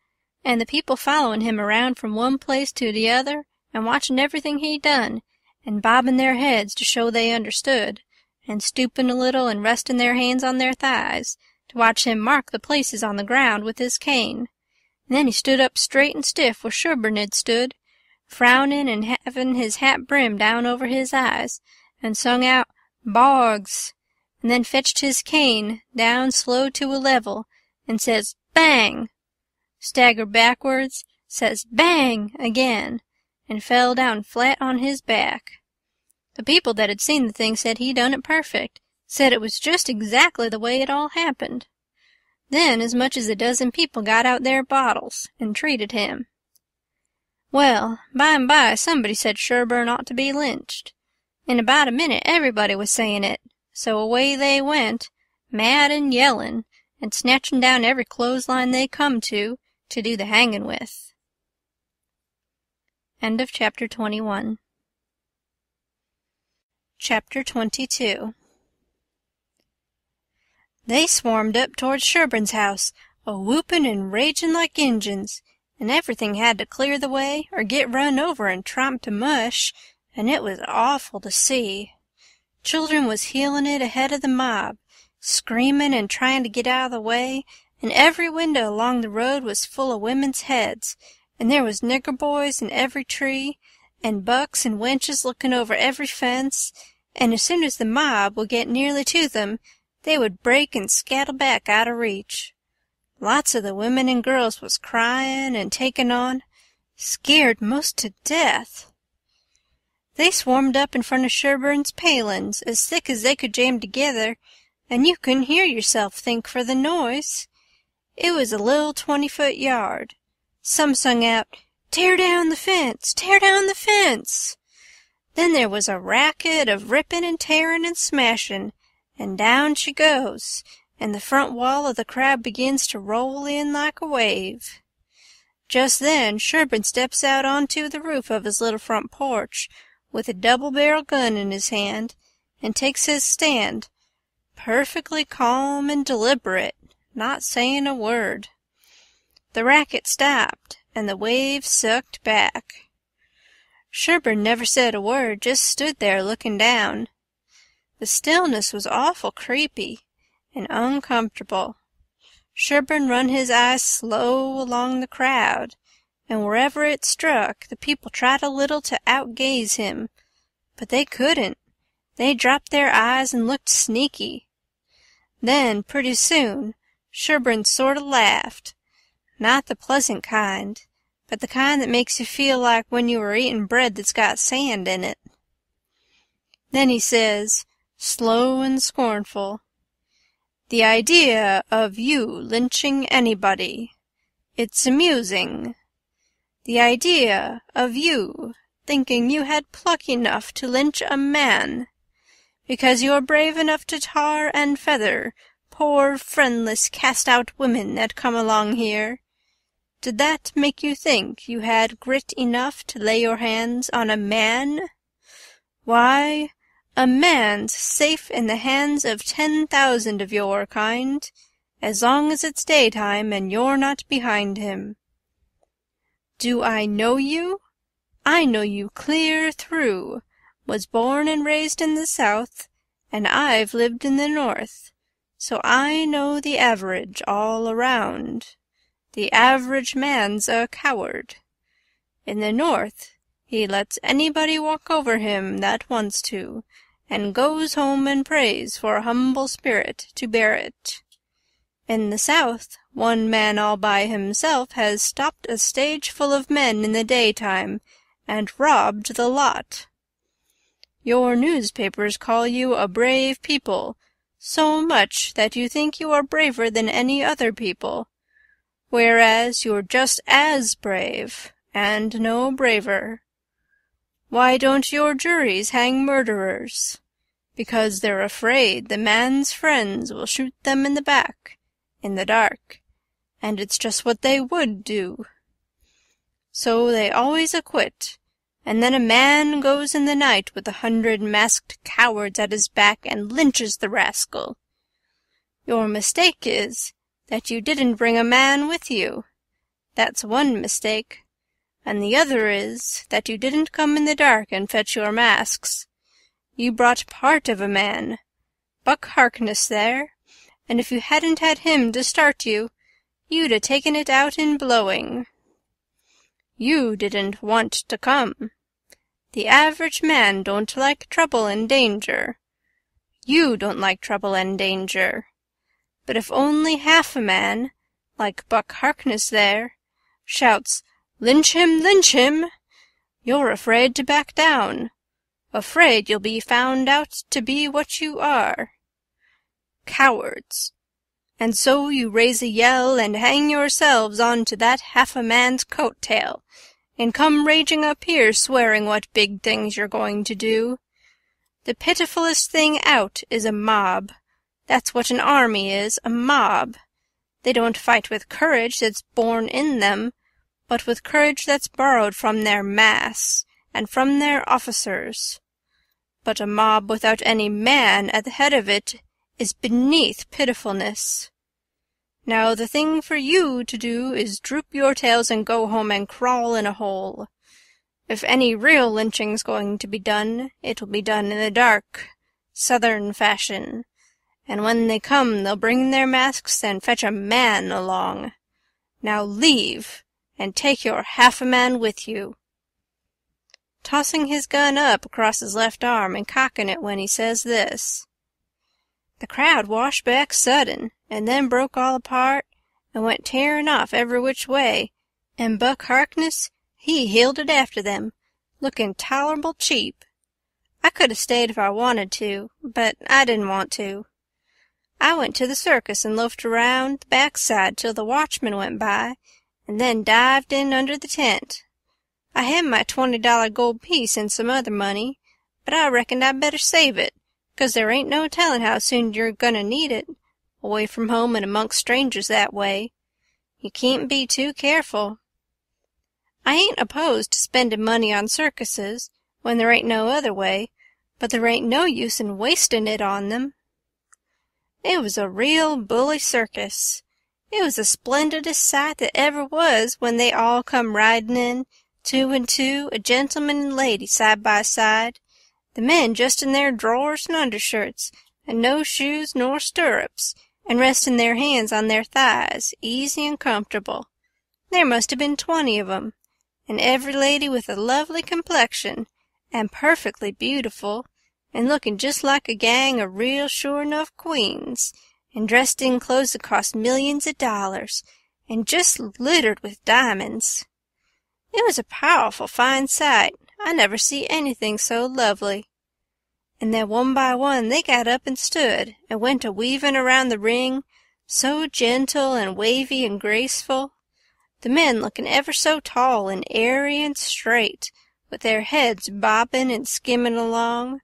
and the people followin' him around from one place to the other and watchin' everything he done, and bobbin' their heads to show they understood, and stoopin' a little and restin' their hands on their thighs to watch him mark the places on the ground with his cane. And then he stood up straight and stiff where Sherburne had stood, frownin' and havin' his hat brimmed down over his eyes, and sung out, "Boggs," and then fetched his cane down slow to a level, and says, "Bang!" Staggered backwards, says, "Bang!" again, and fell down flat on his back. The people that had seen the thing said he done it perfect, said it was just exactly the way it all happened. Then as much as a dozen people got out their bottles and treated him. Well, by and by somebody said Sherburne ought to be lynched. In about a minute everybody was sayin' it, so away they went, mad and yellin', and snatchin' down every clothesline they come to do the hangin' with. End of Chapter 21. Chapter 22. They swarmed up towards Sherburne's house, a-whoopin' and ragin' like Injuns, and everything had to clear the way or get run over and tromped to mush, and it was awful to see. Children was heelin' it ahead of the mob, screamin' and tryin' to get out of the way, and every window along the road was full of women's heads, and there was nigger boys in every tree, and bucks and wenches lookin' over every fence, and as soon as the mob would get nearly to them, they would break and scattle back out of reach. Lots of the women and girls was cryin' and takin' on, scared most to death. They swarmed up in front of Sherburne's palin's as thick as they could jam together, and you couldn't hear yourself think for the noise. It was a little 20-foot yard. Some sung out, "Tear down the fence! Tear down the fence!" Then there was a racket of rippin' and tearin' and smashin', and down she goes, and the front wall of the crowd begins to roll in like a wave. Just then Sherburne steps out onto the roof of his little front porch, with a double-barrel gun in his hand, and takes his stand, perfectly calm and deliberate, not saying a word. The racket stopped, and the wave sucked back. Sherburne never said a word, just stood there looking down. The stillness was awful creepy and uncomfortable. Sherburne run his eyes slow along the crowd, and wherever it struck, the people tried a little to outgaze him, but they couldn't. They dropped their eyes and looked sneaky. Then, pretty soon, Sherburne sort of laughed, not the pleasant kind, but the kind that makes you feel like when you were eating bread that's got sand in it. Then he says, slow and scornful, "The idea of you lynching anybody. It's amusing. The idea of you thinking you had pluck enough to lynch a man, because you're brave enough to tar and feather poor friendless cast-out women that come along here. Did that make you think you had grit enough to lay your hands on a man? Why, a man's safe in the hands of 10,000 of your kind, as long as it's daytime and you're not behind him. Do I know you? I know you clear through. Was born and raised in the South, and I've lived in the North, so I know the average all around. The average man's a coward. In the North, he lets anybody walk over him that wants to, and goes home and prays for a humble spirit to bear it. In the South, one man all by himself has stopped a stage full of men in the daytime and robbed the lot. Your newspapers call you a brave people, so much that you think you are braver than any other people, whereas you're just as brave, and no braver. Why don't your juries hang murderers? Because they're afraid the man's friends will shoot them in the back, in the dark, and it's just what they would do. So they always acquit, and then a man goes in the night with 100 masked cowards at his back and lynches the rascal. Your mistake is that you didn't bring a man with you. That's one mistake. And the other is that you didn't come in the dark and fetch your masks. You brought part of a man, Buck Harkness there, and if you hadn't had him to start you, you'd 'a' taken it out in blowing. You didn't want to come. The average man don't like trouble and danger. You don't like trouble and danger. But if only half a man, like Buck Harkness there, shouts, 'Lynch him, lynch him!' you're afraid to back down, afraid you'll be found out to be what you are. Cowards. And so you raise a yell and hang yourselves on to that half-a-man's coat-tail, and come raging up here swearing what big things you're going to do. The pitifullest thing out is a mob. That's what an army is, a mob. They don't fight with courage that's born in them, but with courage that's borrowed from their mass and from their officers. But a mob without any man at the head of it is beneath pitifulness. Now the thing for you to do is droop your tails and go home and crawl in a hole. If any real lynching's going to be done, it'll be done in the dark, Southern fashion, and when they come they'll bring their masks and fetch a man along. Now leave, and take your half-a-man with you," tossing his gun up across his left arm and cocking it when he says this. The crowd washed back sudden, and then broke all apart, and went tearing off every which way, and Buck Harkness, he heeled it after them, looking tolerable cheap. I could have stayed if I wanted to, but I didn't want to. I went to the circus and loafed around the backside till the watchman went by, and then dived in under the tent. I had my $20 gold piece and some other money, but I reckoned I'd better save it, 'cause there ain't no telling how soon you're gonna need it, away from home and amongst strangers that way. You can't be too careful. I ain't opposed to spending money on circuses when there ain't no other way, but there ain't no use in wasting it on them. It was a real bully circus. It was the splendidest sight that ever was when they all come riding in, 2 and 2, a gentleman and lady side by side, the men just in their drawers and undershirts, and no shoes nor stirrups, and resting their hands on their thighs, easy and comfortable. There must have been 20 of 'em, and every lady with a lovely complexion, and perfectly beautiful, and looking just like a gang of real sure enough queens, and dressed in clothes that cost millions of dollars, and just littered with diamonds. It was a powerful fine sight. I never see anything so lovely. And then one by one they got up and stood, and went a-weaving around the ring, so gentle and wavy and graceful, the men looking ever so tall and airy and straight, with their heads bobbing and skimming along,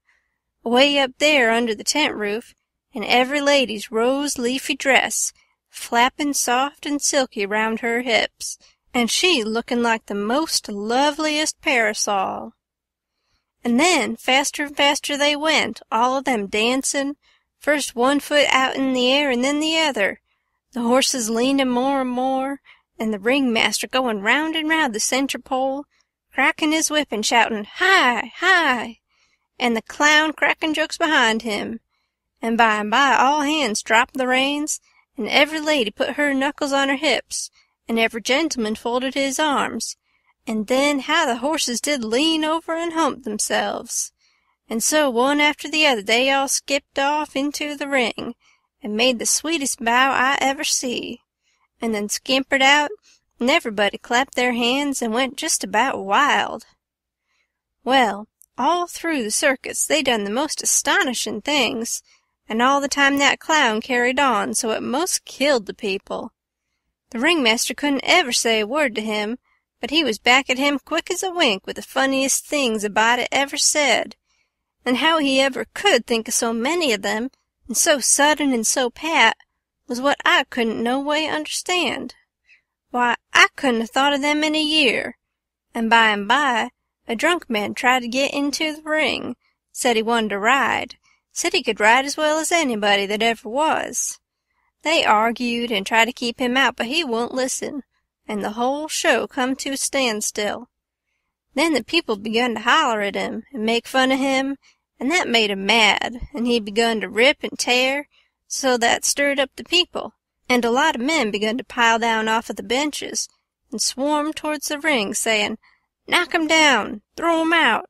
away up there under the tent roof, and every lady's rose-leafy dress flapping soft and silky round her hips, and she looking like the most loveliest parasol. And then faster and faster they went, all of them dancing, first one foot out in the air and then the other, the horses leaning more and more, and the ringmaster going round and round the center pole, cracking his whip and shouting, "Hi! Hi!" and the clown cracking jokes behind him. And by all hands dropped the reins, and every lady put her knuckles on her hips, and every gentleman folded his arms, and then how the horses did lean over and hump themselves. And so one after the other they all skipped off into the ring, and made the sweetest bow I ever see, and then scampered out, and everybody clapped their hands and went just about wild. Well, all through the circus they done the most astonishing things, and all the time that clown carried on so it most killed the people. The ringmaster couldn't ever say a word to him, but he was back at him quick as a wink with the funniest things about it ever said, and how he ever could think of so many of them, and so sudden and so pat, was what I couldn't no way understand. Why, I couldn't have thought of them in a year. And by, a drunk man tried to get into the ring, said he wanted to ride, said he could ride as well as anybody that ever was. They argued and tried to keep him out, but he wouldn't listen, and the whole show come to a standstill. Then the people begun to holler at him and make fun of him, and that made him mad, and he begun to rip and tear, so that stirred up the people, and a lot of men begun to pile down off of the benches and swarm towards the ring, saying, "Knock 'em down! Throw 'em out!"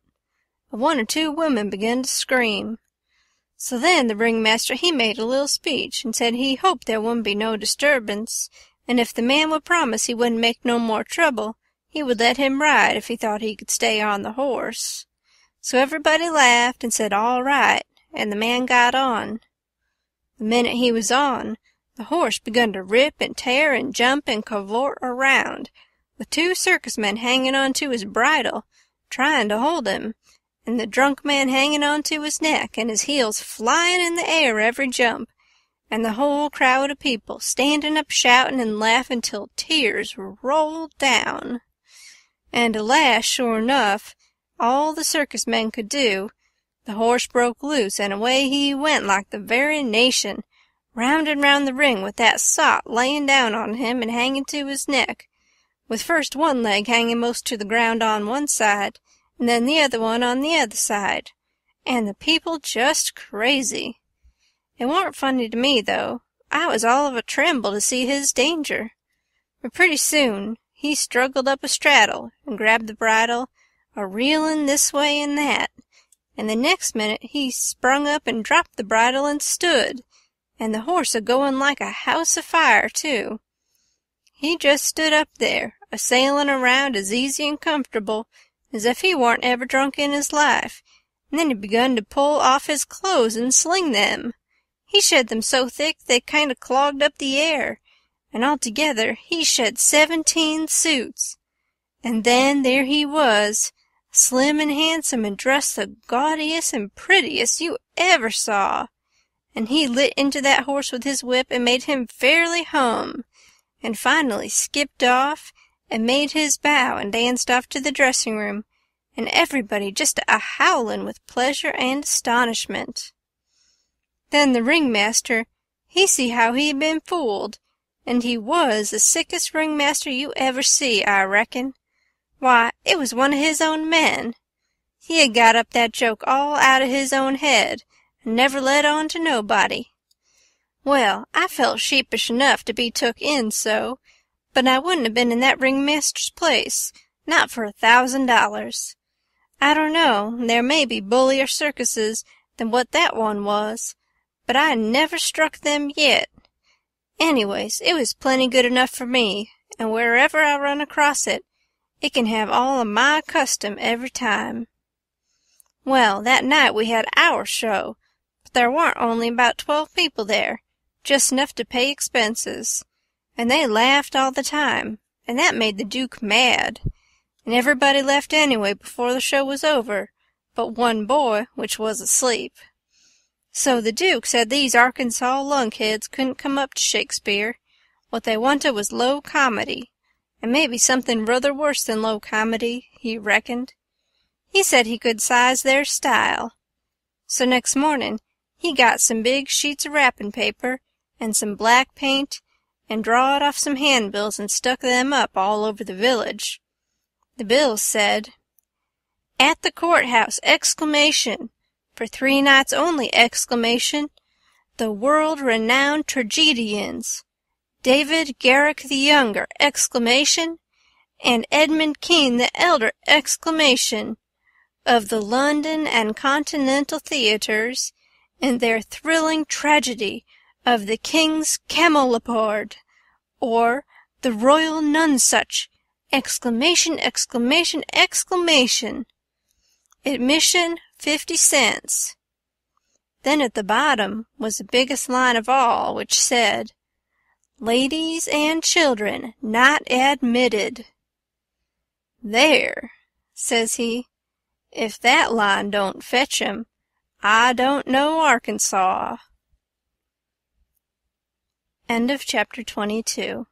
One or two women begun to scream. So then the ringmaster he made a little speech, and said he hoped there wouldn't be no disturbance, and if the man would promise he wouldn't make no more trouble, he would let him ride if he thought he could stay on the horse. So everybody laughed and said all right, and the man got on. The minute he was on, the horse begun to rip and tear and jump and cavort around, with 2 circus men hanging on to his bridle, trying to hold him, and the drunk man hanging on to his neck, and his heels flying in the air every jump, and the whole crowd of people standing up shouting and laughing till tears rolled down. And alas, sure enough, all the circus men could do, the horse broke loose, and away he went like the very nation, round and round the ring with that sot laying down on him and hanging to his neck, with first one leg hanging most to the ground on one side, and then the other one on the other side, and the people just crazy. It warn't funny to me, though. I was all of a tremble to see his danger. But pretty soon he struggled up a straddle and grabbed the bridle, a-reeling this way and that, and the next minute he sprung up and dropped the bridle and stood, and the horse a-going like a house afire, too. He just stood up there, a-sailing around as easy and comfortable as if he warn't ever drunk in his life, and then he begun to pull off his clothes and sling them. He shed them so thick they kind of clogged up the air, and altogether he shed 17 suits. And then there he was, slim and handsome and dressed the gaudiest and prettiest you ever saw, and he lit into that horse with his whip and made him fairly hum, and finally skipped off and made his bow and danced off to the dressing-room, and everybody just a-howling with pleasure and astonishment. Then the ringmaster, he see how he'd been fooled, and he was the sickest ringmaster you ever see, I reckon. Why, it was one of his own men. He had got up that joke all out of his own head, and never let on to nobody. Well, I felt sheepish enough to be took in so, but I wouldn't have been in that ringmaster's place, not for $1,000. I don't know, there may be bullier circuses than what that one was, but I never struck them yet. Anyways, it was plenty good enough for me, and wherever I run across it, it can have all of my custom every time. Well, that night we had our show, but there warn't only about 12 people there, just enough to pay expenses, and they laughed all the time, and that made the Duke mad, and everybody left anyway before the show was over, but one boy, which was asleep. So the Duke said these Arkansas lunkheads couldn't come up to Shakespeare. What they wanted was low comedy, and maybe something ruther worse than low comedy, he reckoned. He said he could size their style. So next morning he got some big sheets of wrapping paper and some black paint and drawed off some handbills and stuck them up all over the village. The bills said, "At the courthouse! Exclamation! For 3 nights only! Exclamation! The world-renowned tragedians! David Garrick the Younger! Exclamation! And Edmund Kean the Elder! Exclamation! Of the London and Continental theatres, in their thrilling tragedy of the King's Camelopard, or the Royal Nonsuch! Exclamation! Exclamation! Exclamation! Admission 50 cents. Then at the bottom was the biggest line of all, which said, "Ladies and children not admitted." "There," says he, "if that line don't fetch 'em, I don't know Arkansas." End of chapter 22.